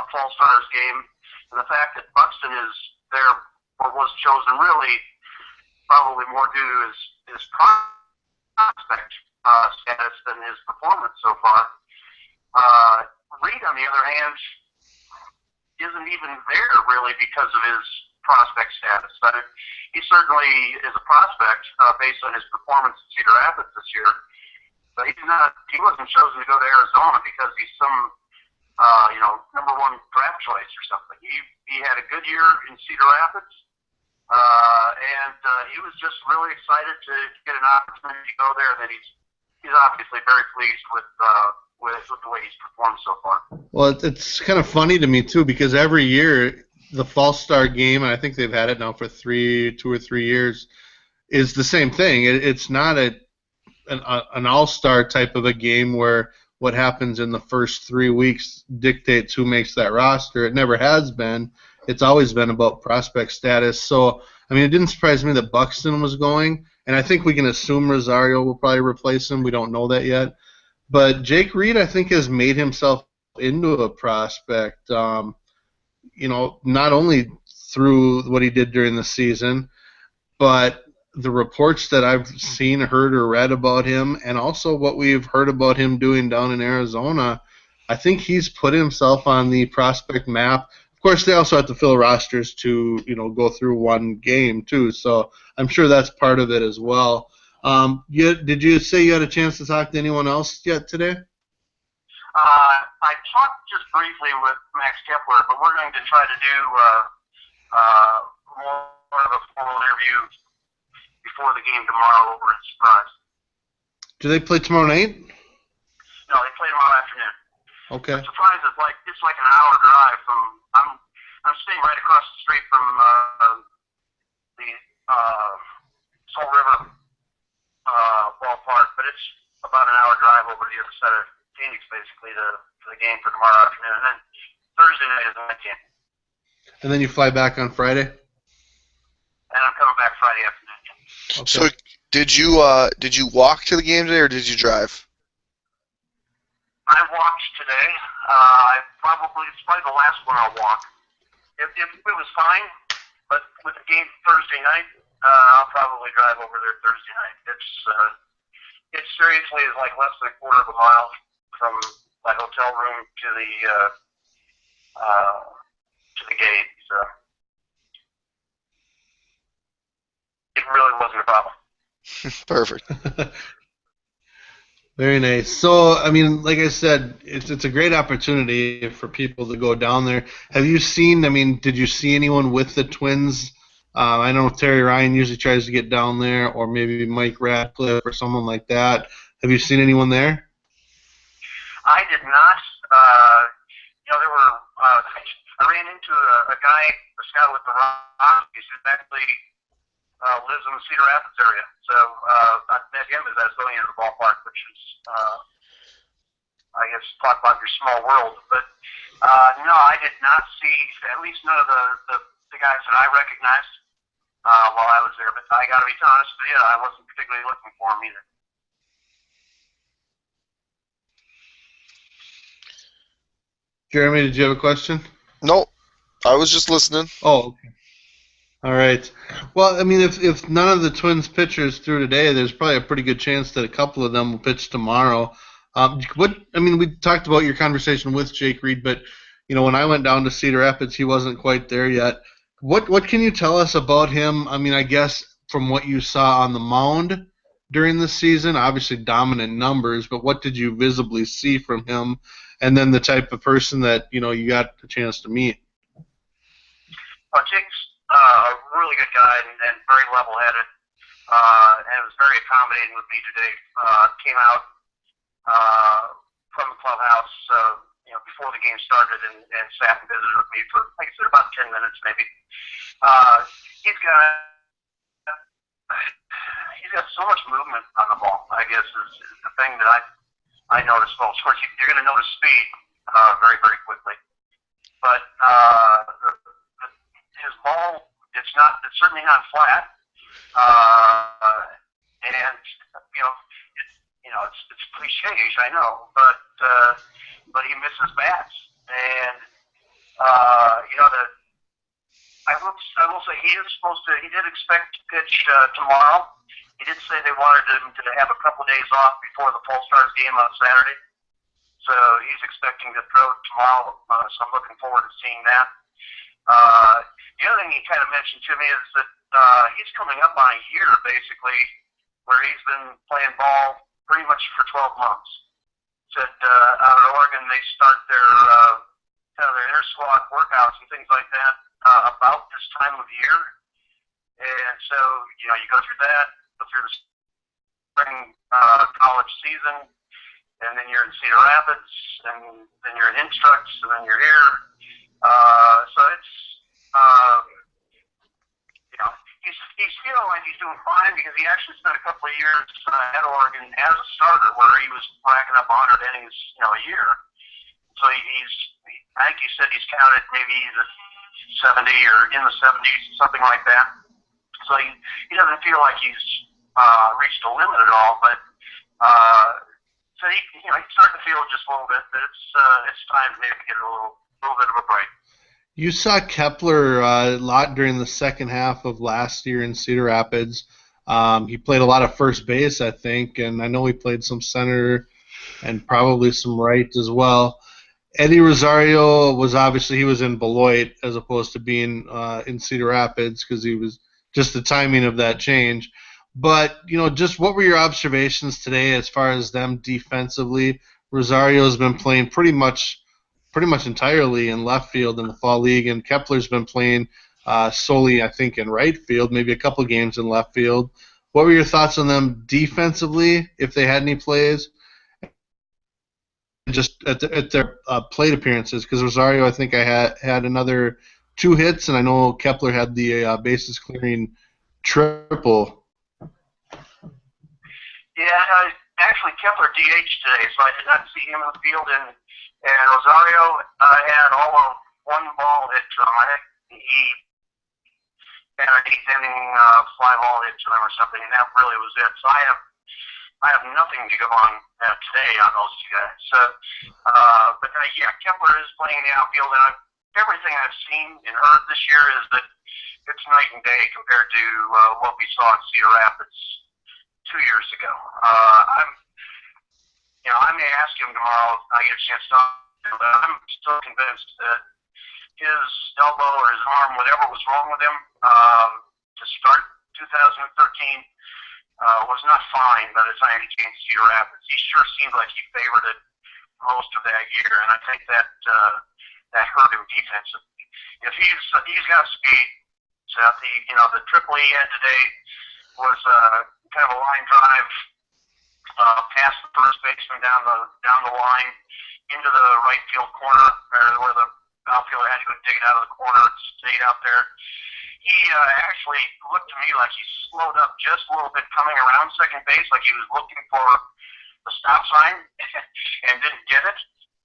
Fall Stars game, and the fact that Buxton is there or was chosen really probably more due to his prospect status than his performance so far. Reed, on the other hand, isn't even there really because of his prospect status. But he certainly is a prospect based on his performance at Cedar Rapids this year. But he wasn't chosen to go to Arizona because he's some number one draft choice or something. He had a good year in Cedar Rapids, and he was just really excited to get an opportunity to go there. And he's obviously very pleased with the way he's performed so far. Well, it's kind of funny to me too, because every year the Fall Star game, and I think they've had it now for 2 or 3 years, is the same thing. It's not an all-star type of a game where what happens in the first 3 weeks dictates who makes that roster. It never has been. It's always been about prospect status. So, I mean, it didn't surprise me that Buxton was going, and I think we can assume Rosario will probably replace him. We don't know that yet. But Jake Reed, I think, has made himself into a prospect, not only through what he did during the season, but the reports that I've seen, heard, or read about him, and also what we've heard about him doing down in Arizona, I think he's put himself on the prospect map. Of course, they also have to fill rosters to, go through one game too. So I'm sure that's part of it as well. Did you say you had a chance to talk to anyone else yet today? I talked just briefly with Max Kepler, but we're going to try to do more of a formal interview before the game tomorrow over at Surprise. Do they play tomorrow night? No, they play tomorrow afternoon. Okay. Surprise is it's like an hour drive from. I'm staying right across the street from the Salt River ballpark, but it's about an hour drive over the other side of Phoenix, basically, for the game for tomorrow afternoon. And then Thursday night is the night game. And then you fly back on Friday? And I'm coming back Friday afternoon. Okay. So did you walk to the game today, or did you drive? I walked today. It's probably the last one I'll walk. If it was fine, but with the game Thursday night, I'll probably drive over there Thursday night. It seriously is like less than a quarter of a mile from my hotel room to the gate. So it really wasn't a problem. Perfect. Very nice. So, I mean, like I said, it's a great opportunity for people to go down there. Did you see anyone with the Twins? I know Terry Ryan usually tries to get down there, or maybe Mike Ratcliffe or someone like that. Have you seen anyone there? I did not. There were. I ran into a guy, a scout with the Rockies, who actually lives in the Cedar Rapids area. So I met him as I was going into the ballpark, which is, I guess, talk about your small world. But no, I did not see at least none of the guys that I recognized while I was there. But I got to be honest with you, I wasn't particularly looking for them either. Jeremy, did you have a question? No, I was just listening. Oh, okay. All right. Well, I mean, if none of the Twins pitchers threw today, there's probably a pretty good chance that a couple of them will pitch tomorrow. We talked about your conversation with Jake Reed, but when I went down to Cedar Rapids, he wasn't quite there yet. What can you tell us about him? I mean, I guess from what you saw on the mound during the season, obviously dominant numbers, but what did you visibly see from him? And then the type of person that you got a chance to meet. Well, Jake's a really good guy and very level-headed, and was very accommodating with me today. Came out from the clubhouse, before the game started, and sat and visited with me for, like I said, about 10 minutes maybe. He's got so much movement on the ball, I guess, is the thing that I noticed most. Of course, you're going to notice speed very, very quickly. But his ball, it's certainly not flat. And, it's cliche-ish, I know, but he misses bats. And, I will say he did expect to pitch tomorrow. He did say they wanted him to have a couple of days off before the Fall Stars game on Saturday. So he's expecting to throw tomorrow, so I'm looking forward to seeing that. The other thing he kind of mentioned to me is that he's coming up on a year, basically, where he's been playing ball pretty much for 12 months. Said out at Oregon they start their kind of their inter-squad workouts and things like that about this time of year. And so, you go through that, go through the spring college season, and then you're in Cedar Rapids, and then you're in Instructs, and then you're here. So it's, he's feeling like he's doing fine because he actually spent a couple of years at Oregon as a starter, where he was racking up 100 innings, a year. So I think he said he's counted maybe he's at 70 or in the 70s, something like that. So he doesn't feel like he's reached a limit at all, but so he's starting to feel just a little bit that it's time to maybe get a little bit of a break. You saw Kepler a lot during the second half of last year in Cedar Rapids. He played a lot of first base, I think, and I know he played some center and probably some right as well. Eddie Rosario was he was in Beloit as opposed to being in Cedar Rapids because he was just the timing of that change. But, just what were your observations today as far as them defensively? Rosario's been playing pretty much entirely in left field in the fall league, and Kepler's been playing solely, I think, in right field, maybe a couple games in left field. What were your thoughts on them defensively, if they had any plays, just at their plate appearances? Because Rosario, I think, had another 2 hits, and I know Kepler had the bases clearing triple. Yeah, actually Kepler DH today, so I did not see him in the field, and Rosario had all of 1 ball hit to him. I think he had an 8th inning fly ball hit to him or something, and that really was it. So I have nothing to go on today on those 2 guys. So, but yeah, Kepler is playing in the outfield, and everything I've seen and heard this year is that it's night and day compared to what we saw at Cedar Rapids 2 years ago. I may ask him tomorrow if I get a chance to talk to him, but I'm still convinced that his elbow or his arm, whatever was wrong with him to start 2013, was not fine by the time he came to Cedar Rapids. He sure seemed like he favored it most of that year, and I think that hurt him defensively. If he's got speed, Seth, the triple he had today was kind of a line drive past the first baseman down the line into the right field corner, where the outfielder had to go dig it out of the corner and stayed out there. He actually looked to me like he slowed up just a little bit coming around second base, like he was looking for the stop sign and didn't get it.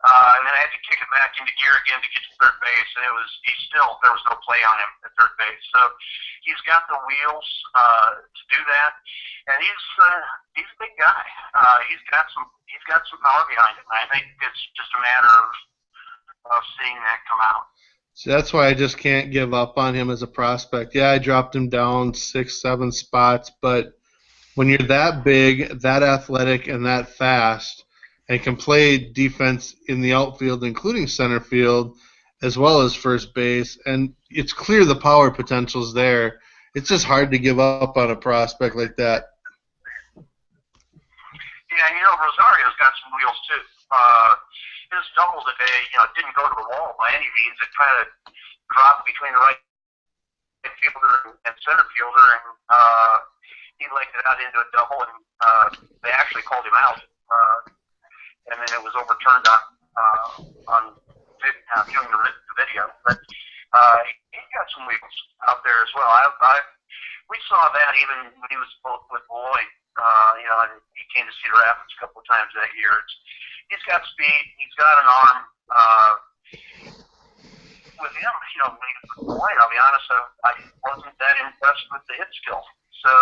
And then I had to kick it back into gear again to get to third base, and there was no play on him at third base. So he's got the wheels to do that, and he's a big guy. He's got some power behind him. I think it's just a matter of seeing that come out. So that's why I just can't give up on him as a prospect. Yeah, I dropped him down 6, 7 spots, but when you're that big, that athletic, and that fast, and can play defense in the outfield, including center field, as well as first base, and it's clear the power potential's there. It's just hard to give up on a prospect like that. Yeah, Rosario's got some wheels too. His double today, didn't go to the wall by any means. It kind of dropped between the right fielder and center fielder, and he legged it out into a double, and they actually called him out. And then it was overturned on viewing the video. But he got some wheels out there as well. We saw that even when he was both with Beloit, and he came to Cedar Rapids a couple of times that year. He's got speed. He's got an arm. With him, when he was with Beloit, I'll be honest, I wasn't that impressed with the hit skill. So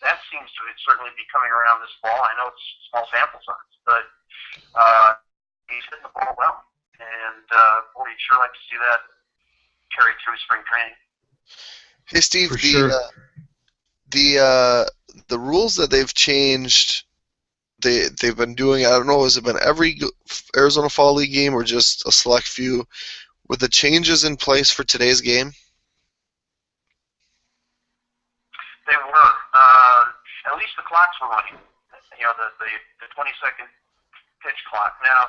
that seems to certainly be coming around this fall. I know it's small sample size, but he's hitting the ball well. And boy, you'd sure like to see that carry through spring training. Hey, Steve, For sure. The rules that they've changed, they've been doing, I don't know, has it been every Arizona Fall League game or just a select few? Were the changes in place for today's game? They were. At least the clocks were running. The 20-second pitch clock. Now,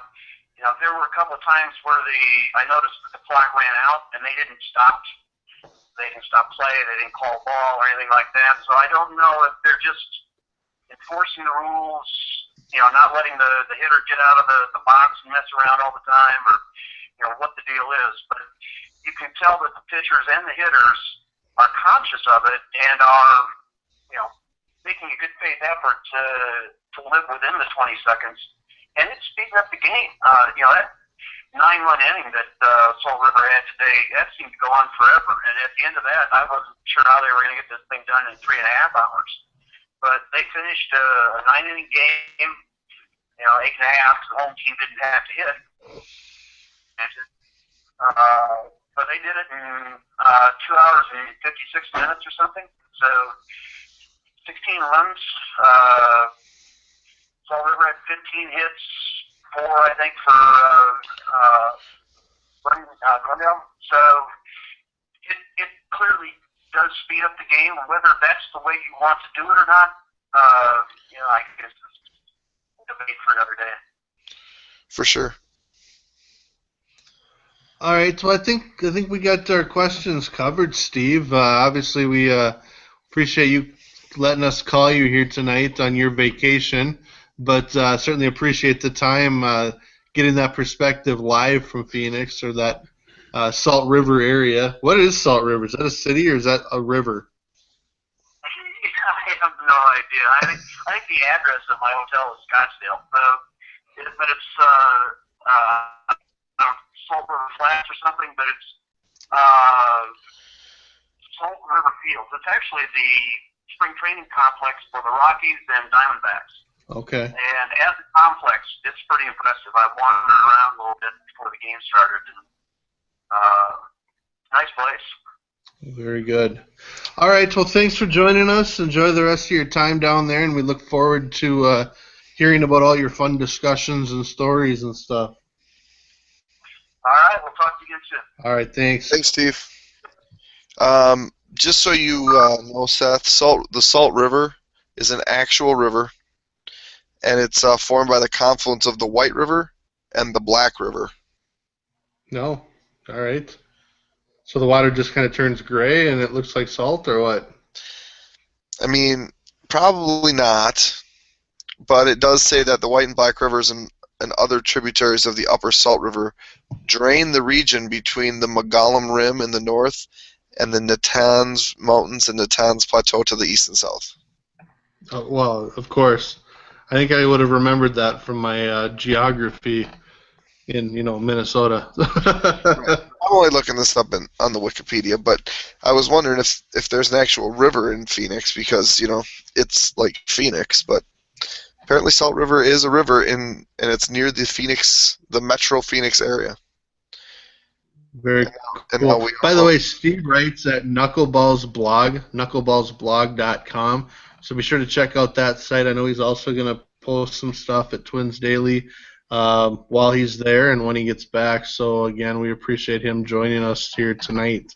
there were a couple of times where I noticed that the clock ran out and they didn't stop. They didn't stop play. They didn't call ball or anything like that. So I don't know if they're just enforcing the rules, not letting the hitter get out of the box and mess around all the time, or what the deal is. But you can tell that the pitchers and the hitters are conscious of it and are, you know, making a good faith effort to live within the 20 seconds, and it's speeding up the game. You know, that 9-run inning that Salt River had today, that seemed to go on forever. And at the end of that, I wasn't sure how they were going to get this thing done in 3.5 hours. But they finished a 9-inning game, you know, 8.5. The home team didn't have to hit. But they did it in 2 hours and 56 minutes or something. So 16 runs. Salt River had 15 hits, 4, I think, for Glendale. So it clearly does speed up the game. Whether that's the way you want to do it or not, you know, I guess it's a debate for another day. For sure. All right, so I think we got our questions covered, Steve. Obviously, we appreciate you letting us call you here tonight on your vacation, but certainly appreciate the time getting that perspective live from Phoenix or that Salt River area. What is Salt River? Is that a city or is that a river? I have no idea. I think the address of my hotel is Scottsdale, but it's Salt River Flats or something. But it's Salt River Fields. It's actually the spring training complex for the Rockies and Diamondbacks. Okay. And as a complex, it's pretty impressive. I wandered around a little bit before the game started, and nice place. Very good. All right, well, thanks for joining us. Enjoy the rest of your time down there, and we look forward to hearing about all your fun discussions and stories and stuff. All right, we'll talk to you again soon. All right, thanks. Thanks, Steve. Just so you know, Seth, the Salt River is an actual river, and it's formed by the confluence of the White River and the Black River. No? All right. So the water just kind of turns gray and it looks like salt, or what? I mean, probably not, but it does say that the White and Black Rivers and other tributaries of the Upper Salt River drain the region between the Mogollon Rim in the north and the Natanz Mountains and Natanz Plateau to the east and south. Oh, well, of course. I think I would have remembered that from my geography in, Minnesota. Right. I'm only looking this up on the Wikipedia, but I was wondering if there's an actual river in Phoenix because, it's like Phoenix, but apparently Salt River is a river and it's near the Metro Phoenix area. Very cool. By the way, Steve writes at knuckleballsblog.com, so be sure to check out that site. I know he's also going to post some stuff at Twins Daily while he's there and when he gets back. So, again, we appreciate him joining us here tonight.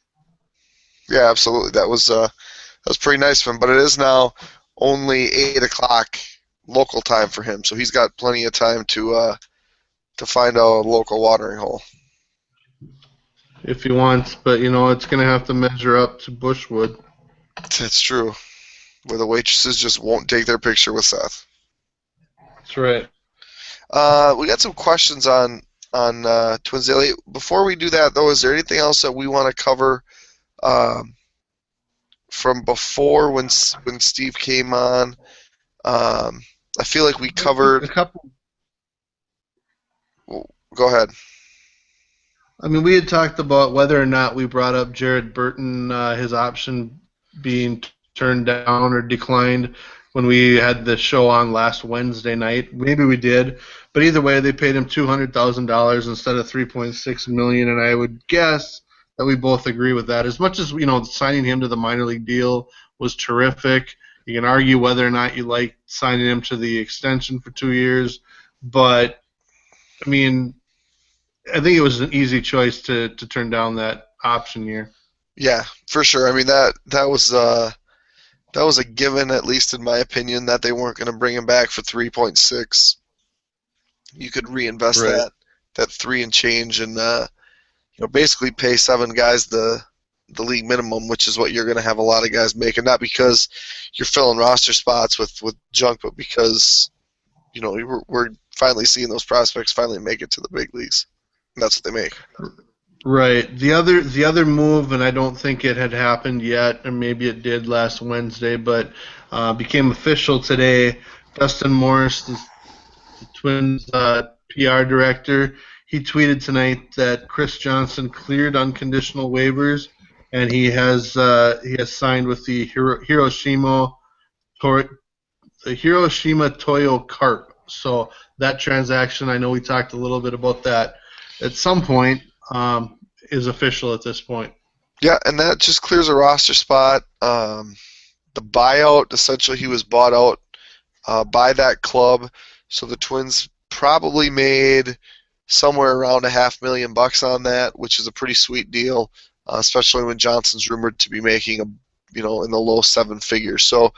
Yeah, absolutely. That was pretty nice of him, but it is now only 8 o'clock local time for him, so he's got plenty of time to find a local watering hole. If he wants, but it's going to have to measure up to Bushwood. That's true. Where the waitresses just won't take their picture with Seth. That's right. We got some questions on Twins Daily. Before we do that, though, is there anything else that we want to cover from before when Steve came on? I feel like we covered a couple. Go ahead. I mean, we had talked about whether or not we brought up Jared Burton, his option being turned down or declined when we had the show on last Wednesday night. Maybe we did, but either way, they paid him $200,000 instead of $3.6 million, and I would guess that we both agree with that. As much as signing him to the minor league deal was terrific. You can argue whether or not you like signing him to the extension for 2 years, but I mean, I think it was an easy choice to turn down that option year. Yeah, for sure. I mean that was a given, at least in my opinion, that they weren't going to bring him back for 3.6. You could reinvest right. that 3 and change, and basically pay 7 guys the league minimum, which is what you're going to have a lot of guys making. Not because you're filling roster spots with junk, but because we're finally seeing those prospects finally make it to the big leagues. And that's what they make. Right. The other move, and I don't think it had happened yet, or maybe it did last Wednesday, but became official today. Dustin Morris, the Twins PR director, he tweeted tonight that Chris Johnson cleared unconditional waivers, and he has signed with the Tor- the Hiroshima Toyo Carp. So that transaction, I know we talked a little bit about that at some point, is official at this point. Yeah, and that just clears a roster spot. The buyout, essentially, he was bought out by that club, so the Twins probably made somewhere around $500,000 on that, which is a pretty sweet deal, especially when Johnson's rumored to be making in the low seven figures. So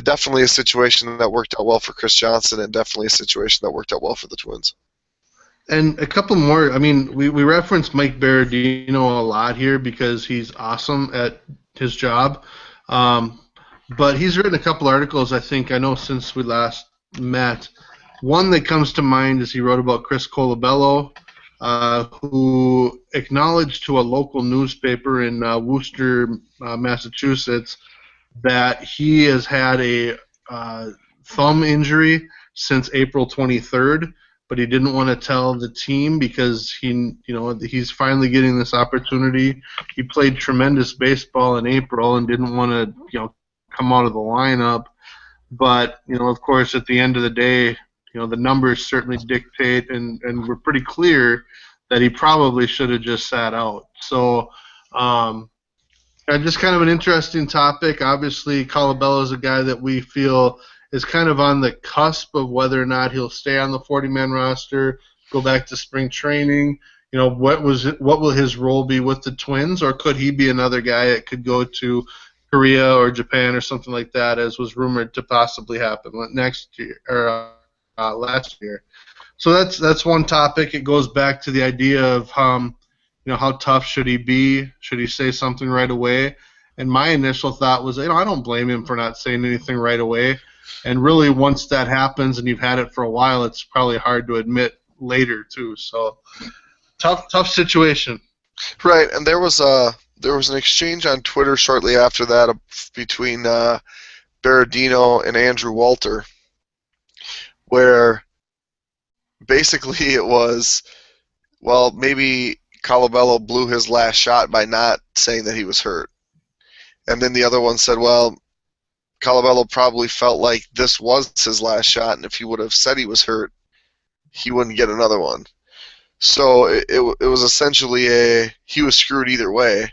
definitely a situation that worked out well for Chris Johnson, and definitely a situation that worked out well for the Twins. And a couple more. I mean, we reference Mike Berardino a lot here because he's awesome at his job. But he's written a couple articles, I know, since we last met. One that comes to mind is he wrote about Chris Colabello, who acknowledged to a local newspaper in Worcester, Massachusetts, that he has had a thumb injury since April 23rd, but he didn't want to tell the team because he's finally getting this opportunity. He played tremendous baseball in April and didn't want to come out of the lineup. But of course, at the end of the day, the numbers certainly dictate, and we're pretty clear that he probably should have just sat out. So. Just kind of an interesting topic. Obviously, Colabello is a guy that we feel is kind of on the cusp of whether or not he'll stay on the 40-man roster, go back to spring training. What will his role be with the Twins, or could he be another guy that could go to Korea or Japan or something like that, as was rumored to possibly happen next year or last year. So that's one topic. It goes back to the idea of how tough should he be? Should he say something right away? And my initial thought was, I don't blame him for not saying anything right away. And really, once that happens and you've had it for a while, it's probably hard to admit later too. So tough situation. Right, and there was an exchange on Twitter shortly after that between Berardino and Andrew Walter, where basically it was, well, maybe Colabello blew his last shot by not saying that he was hurt. And then the other one said, well, Colabello probably felt like this was his last shot, and if he would have said he was hurt, he wouldn't get another one. So it was essentially he was screwed either way.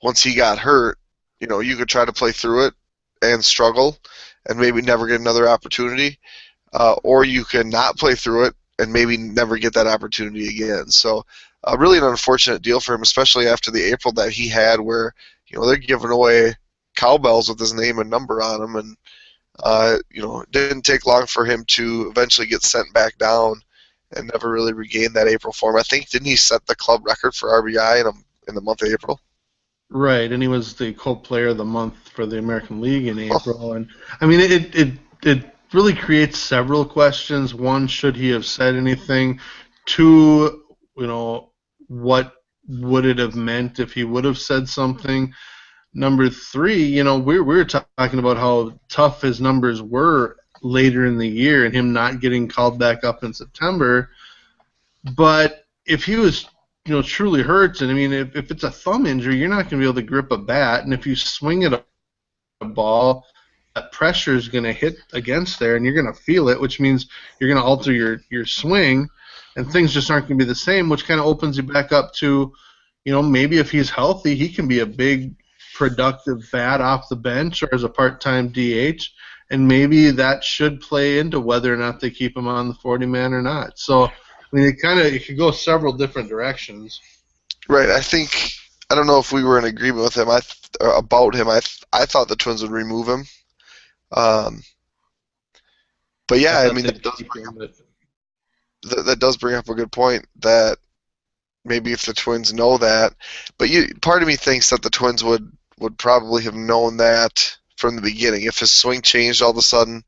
Once he got hurt, you could try to play through it and struggle and maybe never get another opportunity, or you could not play through it and maybe never get that opportunity again. So really an unfortunate deal for him, especially after the April that he had where, they're giving away cowbells with his name and number on them, and, it didn't take long for him to eventually get sent back down and never really regain that April form. I think, didn't he set the club record for RBI in the month of April? Right, and he was the co-player of the month for the American League in April. And I mean, it really creates several questions. One, should he have said anything? Two, what would it have meant if he would have said something? Number three, we were talking about how tough his numbers were later in the year and him not getting called back up in September. But if he was, truly hurt, and I mean, if it's a thumb injury, you're not going to be able to grip a bat, and if you swing at a ball, that pressure is going to hit against there, and you're going to feel it, which means you're going to alter your swing, and things just aren't going to be the same, which kind of opens you back up to, maybe if he's healthy, he can be a big, productive bat off the bench or as a part-time DH, and maybe that should play into whether or not they keep him on the 40-man or not. So, I mean, it could go several different directions. Right. I don't know if we were in agreement with him. About him. I thought the Twins would remove him. But yeah, I mean, that does bring up a good point that maybe if the Twins know that, but part of me thinks that the Twins would probably have known that from the beginning. If his swing changed all of a sudden,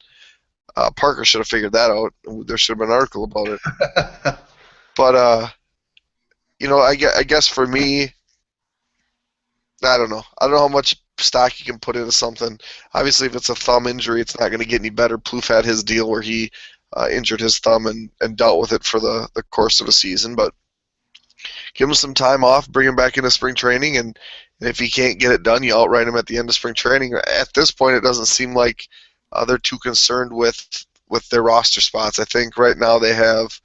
Parker should have figured that out. There should have been an article about it. But I guess for me, I don't know. I don't know how much stock you can put into something. Obviously, if it's a thumb injury, it's not going to get any better. Plouffe had his deal where he injured his thumb and dealt with it for the course of a season. But give him some time off, bring him back into spring training, and if he can't get it done, you outright him at the end of spring training. At this point, it doesn't seem like they're too concerned with their roster spots. I think right now they have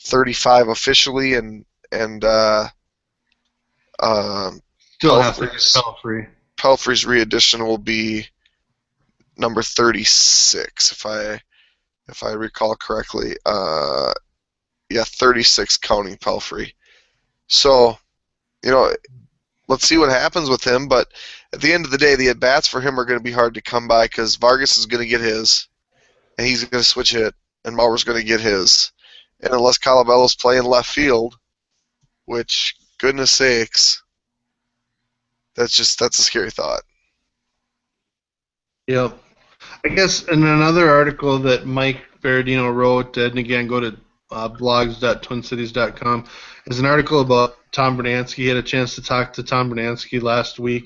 35 officially, and Still have to get Pelfrey. Pelfrey's re-addition will be number 36, if I recall correctly. 36 counting Pelfrey. So, let's see what happens with him. But at the end of the day, the at-bats for him are going to be hard to come by because Vargas is going to get his, and he's going to switch hit, and Mauer's going to get his. And unless Colabello's playing left field, which, goodness sakes, that's a scary thought. Yep. I guess in another article that Mike Berardino wrote, and again, go to blogs.twincities.com, is an article about Tom Bernansky. He had a chance to talk to Tom Bernansky last week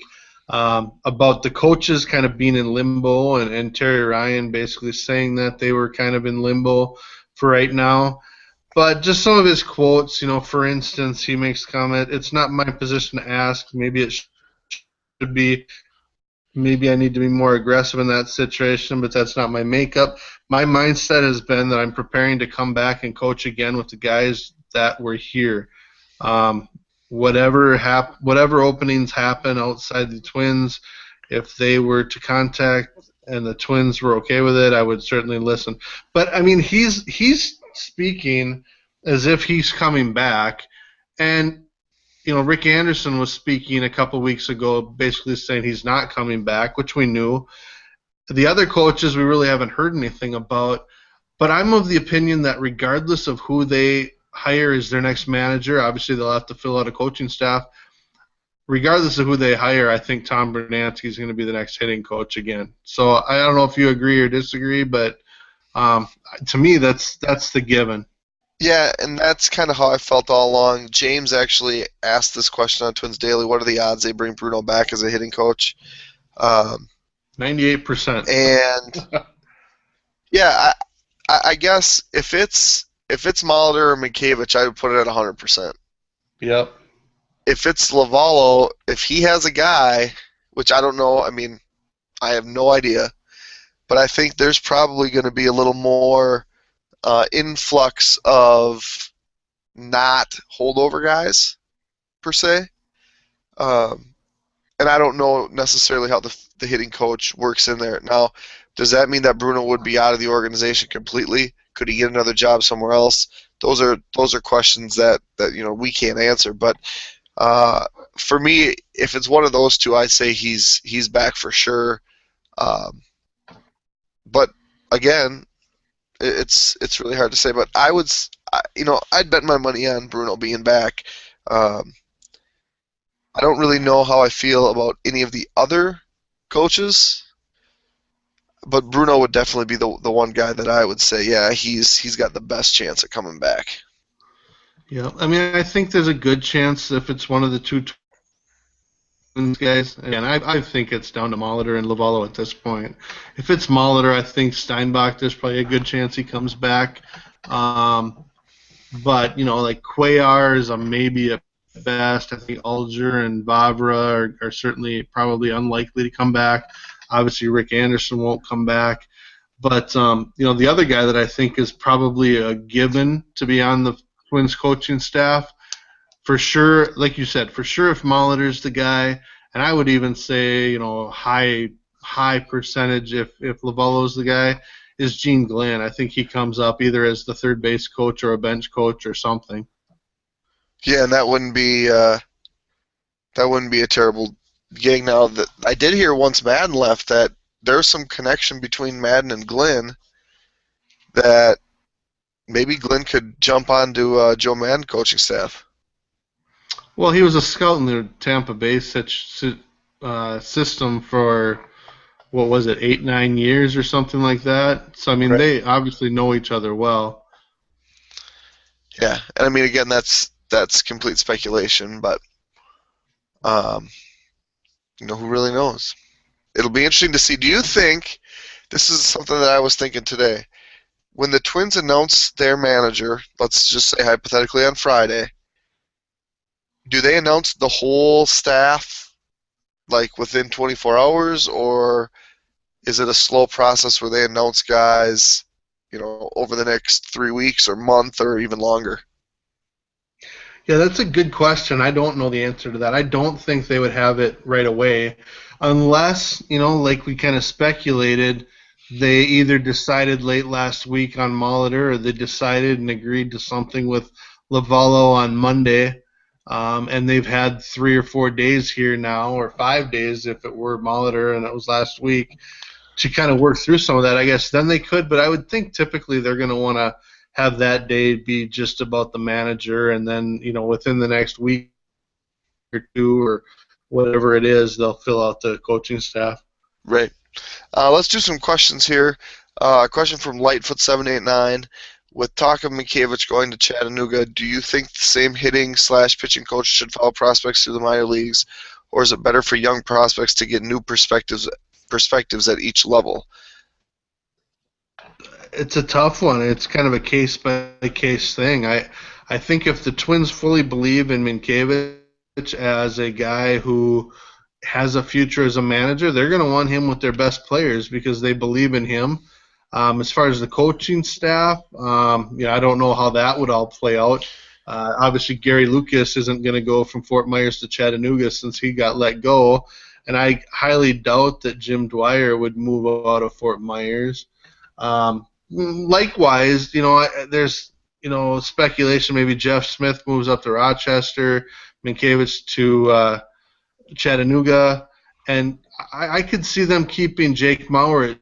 about the coaches kind of being in limbo, and Terry Ryan basically saying that they were kind of in limbo for right now. But just some of his quotes, for instance, he makes the comment, "It's not my position to ask. Maybe it should be. Maybe I need to be more aggressive in that situation, but that's not my makeup. My mindset has been that I'm preparing to come back and coach again with the guys that were here. Whatever openings happen outside the Twins, if they were to contact and the Twins were okay with it, I would certainly listen." But I mean, he's speaking as if he's coming back, and Rick Anderson was speaking a couple weeks ago, basically saying he's not coming back, which we knew. The other coaches we really haven't heard anything about, but I'm of the opinion that regardless of who they hire as their next manager, obviously they'll have to fill out a coaching staff. Regardless of who they hire, I think Tom Bernansky is going to be the next hitting coach again. So I don't know if you agree or disagree, but to me that's the given. Yeah, and that's kind of how I felt all along. James actually asked this question on Twins Daily: what are the odds they bring Bruno back as a hitting coach? 98%. And yeah, I guess if it's Molitor or Minkiewicz, I would put it at 100%. Yep. If it's Lavallo, if he has a guy, which I don't know, I mean, I have no idea, but I think there's probably going to be a little more influx of not holdover guys, per se. And I don't know necessarily how the hitting coach works in there. Now, does that mean that Bruno would be out of the organization completely? Could he get another job somewhere else? Those are questions that we can't answer. But for me, if it's one of those two, I'd say he's back for sure. But again, it's really hard to say. But I'd bet my money on Bruno being back. I don't really know how I feel about any of the other coaches, but Bruno would definitely be the one guy that I would say, yeah, he's got the best chance of coming back. Yeah, I mean, I think there's a good chance if it's one of the two Twins guys. Again, I think it's down to Molitor and Lavallo at this point. If it's Molitor, I think Steinbach, there's probably a good chance he comes back. But, like Cuellar is a maybe at best. I think Alger and Vavra are certainly probably unlikely to come back. Obviously, Rick Anderson won't come back. But, the other guy that I think is probably a given to be on the Twins coaching staff, for sure, like you said, for sure if Molitor's the guy, and I would even say, high percentage if Lavallo's the guy, is Gene Glenn. I think he comes up either as the third base coach or a bench coach or something. Yeah, and that wouldn't be a terrible gig. Now, that I did hear once Madden left that there's some connection between Madden and Glenn, that maybe Glenn could jump onto Joe Madden coaching staff. Well, he was a scout in the Tampa Bay system for, 8-9 years or something like that. So, I mean, They obviously know each other well. Yeah, and I mean, again, that's that's complete speculation, but who really knows? It'll be interesting to see. Do you think this is something that I was thinking today? When the Twins announce their manager, let's just say hypothetically on Friday, do they announce the whole staff like within 24 hours, or is it a slow process where they announce guys, over the next 3 weeks or month or even longer? Yeah, that's a good question. I don't know the answer to that. I don't think they would have it right away unless, like we kind of speculated, they either decided late last week on Molitor or they decided and agreed to something with Lavallo on Monday. And they've had 3 or 4 days here now, or 5 days if it were Molitor and it was last week, to kind of work through some of that. I guess then they could, but I would think typically they're going to want to have that day be just about the manager, and then within the next week or two or whatever it is, they'll fill out the coaching staff. Right. Let's do some questions here. A question from Lightfoot789. With talk of Mientkiewicz going to Chattanooga, do you think the same hitting/pitching coach should follow prospects through the minor leagues, or is it better for young prospects to get new perspectives at each level? It's a tough one. It's kind of a case-by-case thing. I think if the Twins fully believe in Mientkiewicz as a guy who has a future as a manager, they're going to want him with their best players because they believe in him. As far as the coaching staff, I don't know how that would all play out. Obviously, Gary Lucas isn't going to go from Fort Myers to Chattanooga since he got let go, and I highly doubt that Jim Dwyer would move out of Fort Myers. Likewise, there's speculation maybe Jeff Smith moves up to Rochester, Mientkiewicz to Chattanooga, and I could see them keeping Jake Maurer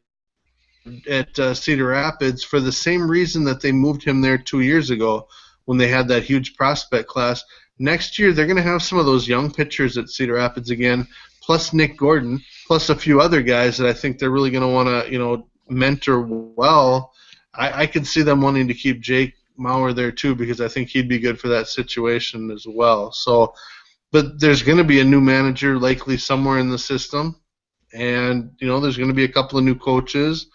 at Cedar Rapids for the same reason that they moved him there 2 years ago when they had that huge prospect class. Next year, they're going to have some of those young pitchers at Cedar Rapids again, plus Nick Gordon, plus a few other guys that I think they're really going to want to, mentor well. I could see them wanting to keep Jake Maurer there too because I think he'd be good for that situation as well. So, but there's going to be a new manager likely somewhere in the system, and there's going to be a couple of new coaches.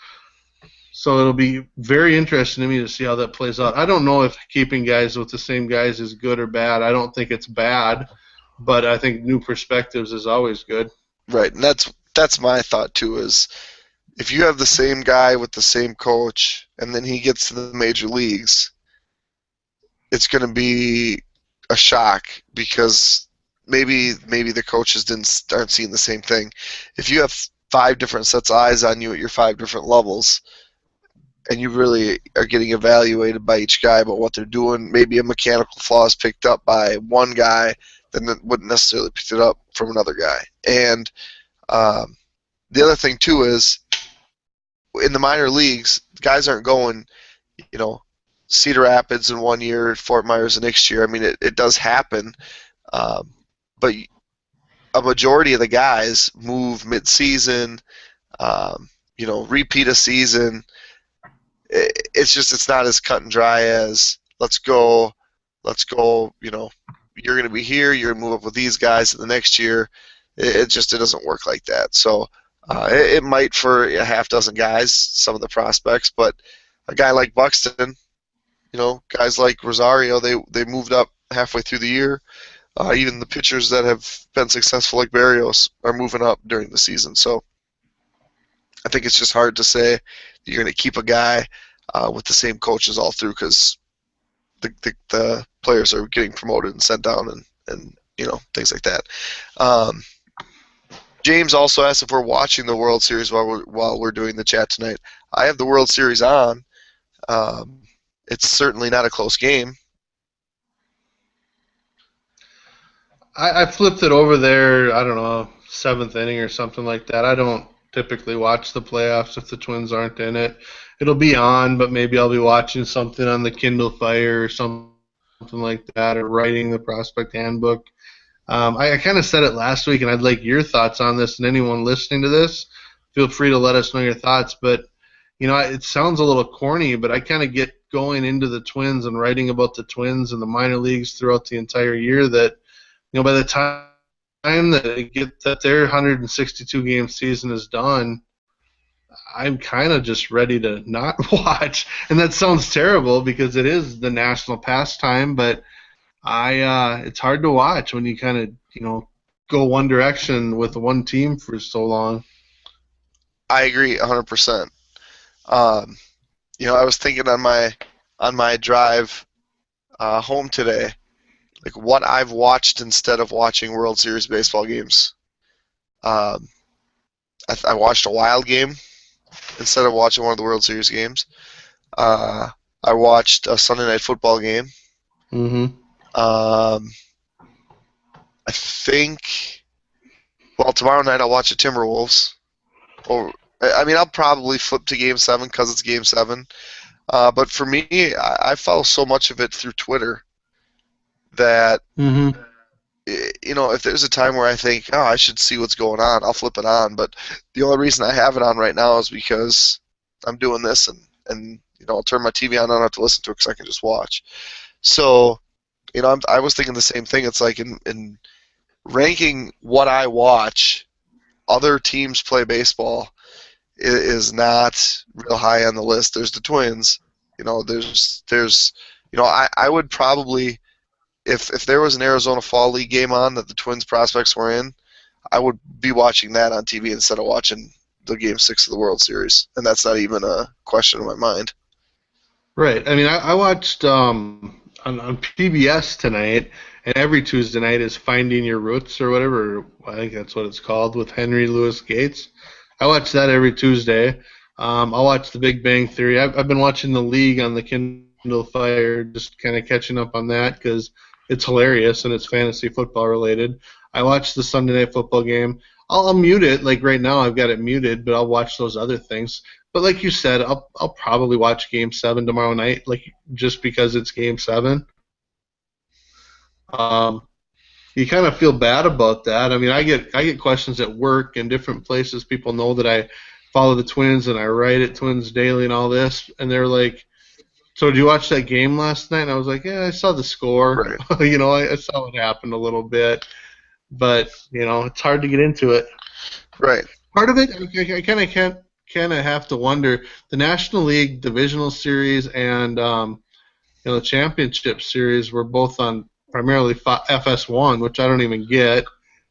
So it'll be very interesting to me to see how that plays out. I don't know if keeping guys with the same guys is good or bad. I don't think it's bad, but I think new perspectives is always good. Right, and that's my thought too, is if you have the same guy with the same coach and then he gets to the major leagues, it's going to be a shock because maybe the coaches aren't seeing the same thing. If you have 5 different sets of eyes on you at your 5 different levels, and you really are getting evaluated by each guy about what they're doing, maybe a mechanical flaw is picked up by one guy, then it wouldn't necessarily pick it up from another guy. And the other thing too is, in the minor leagues, guys aren't going, Cedar Rapids in 1 year, Fort Myers the next year. I mean, it does happen, but a majority of the guys move mid-season, repeat a season. It's not as cut and dry as let's go, you're going to be here, you're going to move up with these guys in the next year. It doesn't work like that. So it might for a half dozen guys, some of the prospects, but a guy like Buxton, guys like Rosario, they moved up halfway through the year. Even the pitchers that have been successful like Barrios are moving up during the season. So I think it's just hard to say you're going to keep a guy with the same coaches all through because the players are getting promoted and sent down and things like that. James also asked if we're watching the World Series while we're doing the chat tonight. I have the World Series on. It's certainly not a close game. I flipped it over there, I don't know, 7th inning or something like that. I don't typically watch the playoffs if the Twins aren't in it. It'll be on, but maybe I'll be watching something on the Kindle Fire or something like that, or writing the prospect handbook. I kind of said it last week, and I'd like your thoughts on this, and anyone listening to this, feel free to let us know your thoughts. But, it sounds a little corny, but I kind of get going into the Twins and writing about the Twins and the minor leagues throughout the entire year that, by the time that their 162 game season is done, I'm kind of just ready to not watch. And that sounds terrible because it is the national pastime, but it's hard to watch when you kind of, go one direction with one team for so long. I agree 100%. I was thinking on my drive home today, like what I've watched instead of watching World Series baseball games. I watched a Wild game instead of watching one of the World Series games. I watched a Sunday Night Football game. Mm-hmm. I think, tomorrow night I'll watch the Timberwolves. I'll probably flip to Game 7 because it's Game 7. But for me, I follow so much of it through Twitter that, Mm-hmm. If there's a time where I think, oh, I should see what's going on, I'll flip it on. But the only reason I have it on right now is because I'm doing this, and I'll turn my TV on. I don't have to listen to it because I can just watch. So, I was thinking the same thing. It's like in ranking what I watch, other teams play baseball is not real high on the list. There's the Twins. I would probably, if there was an Arizona Fall League game on that the Twins prospects were in, I would be watching that on TV instead of watching the Game 6 of the World Series. And that's not even a question in my mind. Right. I watched on PBS tonight, and every Tuesday night is Finding Your Roots or whatever. I think that's what it's called, with Henry Louis Gates. I watch that every Tuesday. I'll watch The Big Bang Theory. I've been watching The League on the Kindle Fire, just kind of catching up on that because it's hilarious and it's fantasy football related. I watch the Sunday Night Football game. I'll mute it. Like right now I've got it muted, but I'll watch those other things. But like you said, I'll probably watch Game 7 tomorrow night, like just because it's Game 7. You kind of feel bad about that. I get questions at work and different places. People know that I follow the Twins and I write at Twins Daily and all this, and they're like, "So did you watch that game last night?" And I was like, "Yeah, I saw the score. Right. I saw what happened a little bit, but it's hard to get into it." Right. Part of it, I kind of have to wonder. The National League Divisional Series and the Championship Series were both on primarily FS1, which I don't even get.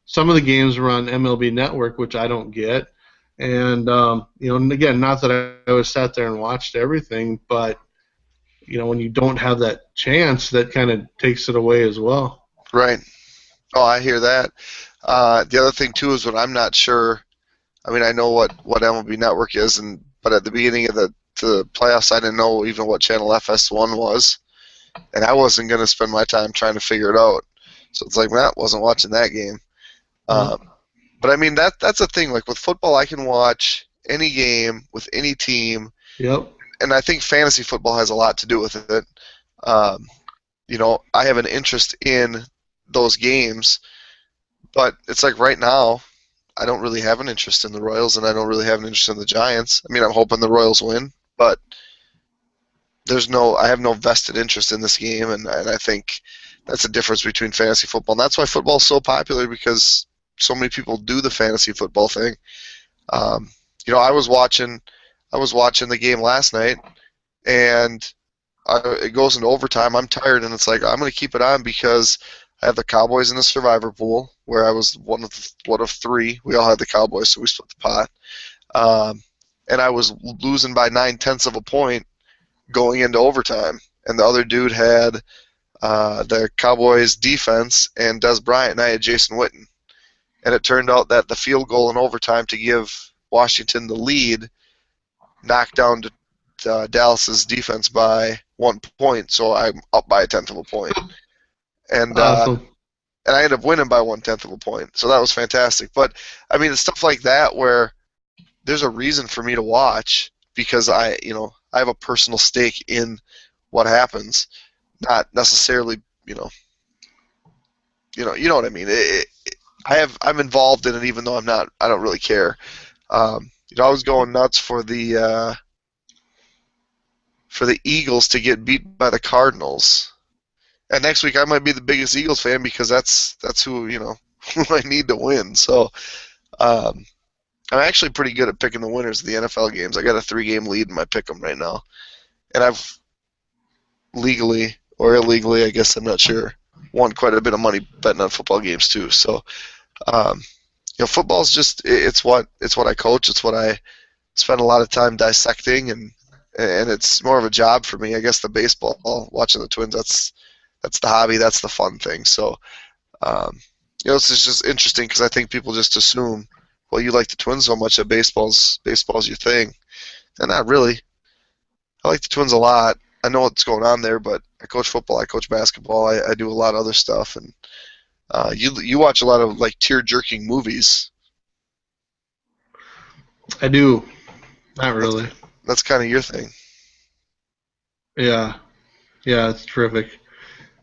Some of the games were on MLB Network, which I don't get. And and again, not that I was sat there and watched everything, but when you don't have that chance, that kind of takes it away as well. Right. Oh, I hear that. The other thing too is what I'm not sure. I know what MLB Network is, but at the beginning of the playoffs, I didn't know even what channel FS1 was, and I wasn't going to spend my time trying to figure it out. So it's like, wasn't watching that game. But that's the thing. Like with football, I can watch any game with any team. Yep. And I think fantasy football has a lot to do with it. I have an interest in those games, but it's like right now, I don't really have an interest in the Royals, and I don't really have an interest in the Giants. I'm hoping the Royals win, but I have no vested interest in this game, and I think that's the difference between fantasy football. And that's why football is so popular, because so many people do the fantasy football thing. I was watching the game last night, and it goes into overtime. I'm tired, and it's like, I'm going to keep it on because I have the Cowboys in the survivor pool, where I was one of three. We all had the Cowboys, so we split the pot. And I was losing by 9/10 of a point going into overtime, and the other dude had the Cowboys defense and Des Bryant, and I had Jason Witten. And it turned out that the field goal in overtime to give Washington the lead knocked down to Dallas's defense by 1 point, so I'm up by 1/10 of a point. And Awesome. And I ended up winning by 1/10 of a point, so that was fantastic. But it's stuff like that where there's a reason for me to watch, because I have a personal stake in what happens, not necessarily you know what I mean. I'm involved in it, even though I don't really care. I was going nuts for the for the Eagles to get beat by the Cardinals. And next week I might be the biggest Eagles fan because that's who who I need to win. So I'm actually pretty good at picking the winners of the NFL games. I got a 3-game lead in my pick'em right now, and I've legally or illegally, I guess I'm not sure, won quite a bit of money betting on football games too. So football's just it's what I coach. It's what I spend a lot of time dissecting, and it's more of a job for me. I guess the baseball, watching the Twins, that's the hobby. That's the fun thing. So it's just interesting because I think people just assume, well, you like the Twins so much that baseball's your thing, and not really. I like the Twins a lot. I know what's going on there, but I coach football, I coach basketball, I do a lot of other stuff, and you watch a lot of like tear-jerking movies. I do. Not really. That's kind of your thing. Yeah, it's terrific.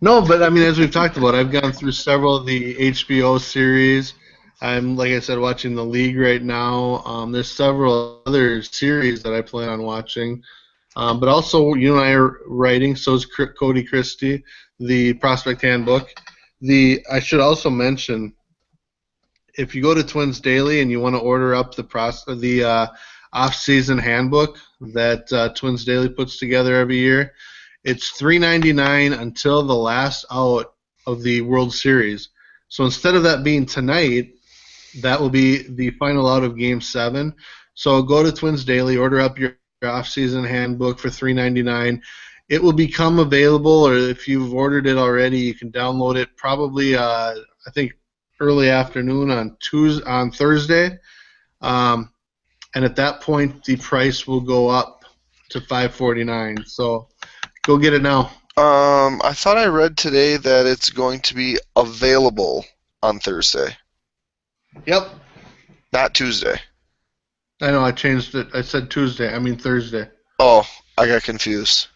No, but I mean, as we've talked about, I've gone through several of the HBO series. I'm, like I said, watching The League right now. There's several other series that I plan on watching. But also, you and I are writing, so is Cody Christie, the Prospect Handbook. I should also mention, if you go to Twins Daily and you want to order up the off-season handbook that Twins Daily puts together every year, it's $3.99 until the last out of the World Series. So instead of that being tonight, that will be the final out of Game 7. So go to Twins Daily, order up your off-season handbook for $3.99. It will become available, or if you've ordered it already, you can download it probably, I think, early afternoon on Thursday. And at that point, the price will go up to $5.49. So go get it now. I thought I read today that it's going to be available on Thursday. Yep. Not Tuesday. I know, I changed it. I said Tuesday. I mean Thursday. Oh, I got confused.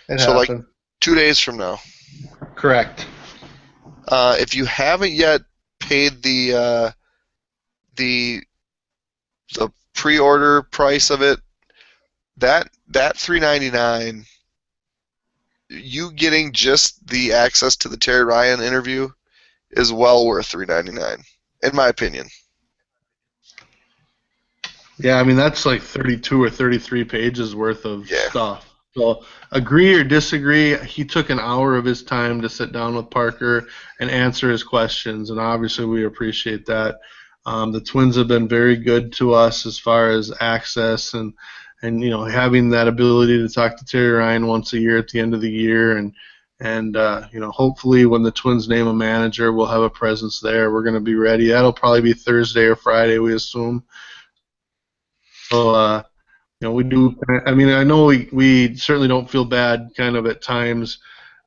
It so happened. Like 2 days from now. Correct. If you haven't yet paid the pre-order price of it, that $3.99, you getting just the access to the Terry Ryan interview is well worth $3.99, in my opinion. Yeah, I mean, that's like 32 or 33 pages worth of stuff. So agree or disagree, he took an hour of his time to sit down with Parker and answer his questions, and obviously we appreciate that. The Twins have been very good to us as far as access and having that ability to talk to Terry Ryan once a year at the end of the year, and hopefully when the Twins name a manager, we'll have a presence there. We're going to be ready. That'll probably be Thursday or Friday, we assume. So, we do. I mean, I know we certainly don't feel bad, kind of at times,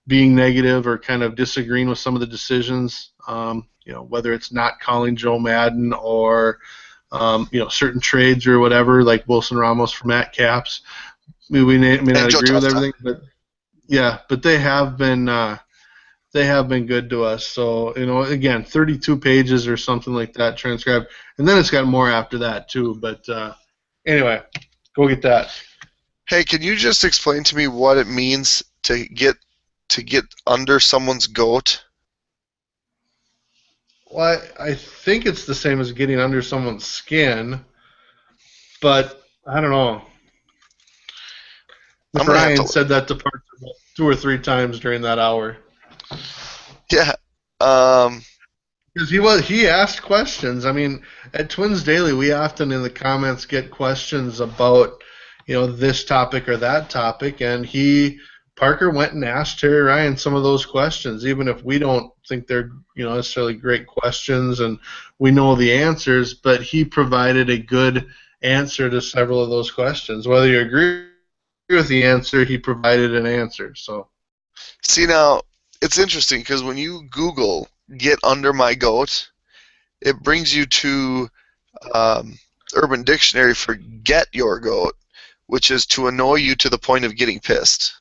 being negative or kind of disagreeing with some of the decisions. Whether it's not calling Joe Madden or certain trades or whatever, like Wilson Ramos for Matt Capps. We may not agree with everything, but they have been good to us. So again, 32 pages or something like that transcribed, and then it's got more after that too. But anyway, go get that. Hey, can you just explain to me what it means to get under someone's goat? Well, I think it's the same as getting under someone's skin, but I don't know. Ryan said that to Parker 2 or 3 times during that hour. Yeah. Because he asked questions. I mean, at Twins Daily, we often in the comments get questions about, this topic or that topic, and Parker went and asked Terry Ryan some of those questions, even if we don't think they're, necessarily great questions and we know the answers, but he provided a good answer to several of those questions. Whether you agree with the answer, he provided an answer. So, see, now it's interesting because when you Google "get under my goat," it brings you to Urban Dictionary for "get your goat," which is to annoy you to the point of getting pissed,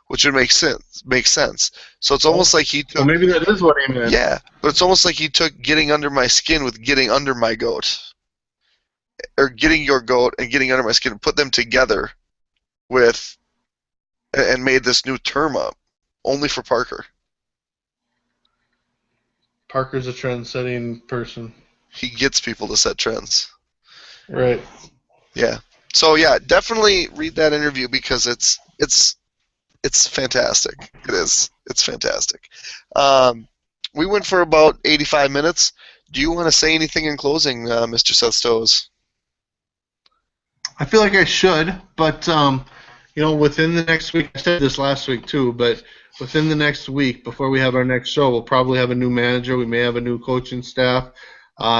which would make sense. So it's almost like he took. Well, maybe that is what he meant. Yeah, but it's almost like he took "getting under my skin" with "getting under my goat," or "getting your goat" and "getting under my skin," and put them together with made this new term up, only for Parker. Parker's a trend-setting person. He gets people to set trends. Right. Yeah. So yeah, definitely read that interview because it's fantastic. It is. It's fantastic. We went for about 85 minutes. Do you want to say anything in closing, Mr. Seth Stowes? I feel like I should, but within the next week, I said this last week too, but within the next week, before we have our next show, we'll probably have a new manager. We may have a new coaching staff.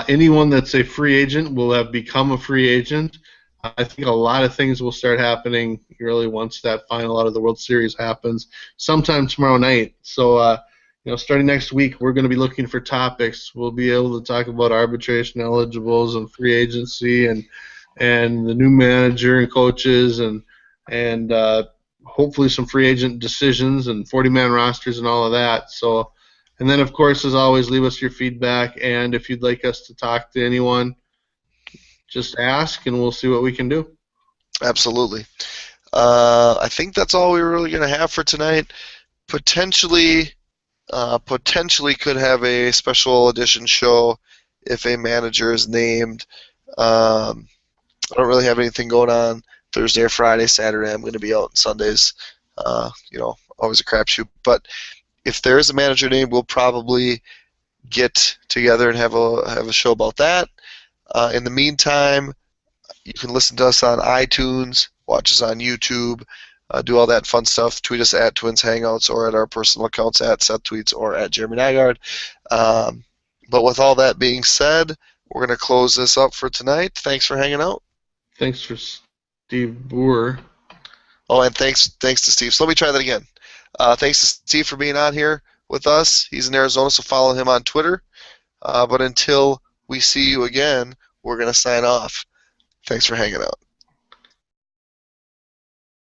Anyone that's a free agent will have become a free agent. I think a lot of things will start happening really once that final out of the World Series happens, sometime tomorrow night. So, starting next week, we're going to be looking for topics. We'll be able to talk about arbitration eligibles and free agency and the new manager and coaches and hopefully some free agent decisions and 40-man rosters and all of that. So, and then, of course, as always, leave us your feedback. And if you'd like us to talk to anyone, just ask, and we'll see what we can do. Absolutely. I think that's all we're really going to have for tonight. Potentially could have a special edition show if a manager is named. I don't really have anything going on Thursday or Friday. Saturday I'm going to be out on Sundays. Always a crapshoot. But if there is a manager named, we'll probably get together and have a show about that. In the meantime, you can listen to us on iTunes, watch us on YouTube, do all that fun stuff. Tweet us at Twins Hangouts or at our personal accounts at Seth Tweets or at Jeremy Nygaard. But with all that being said, we're going to close this up for tonight. Thanks for hanging out. Thanks for Steve Boer. Oh, and thanks to Steve. So let me try that again. Thanks to Steve for being on here with us. He's in Arizona, so follow him on Twitter. But until we see you again, we're going to sign off. Thanks for hanging out.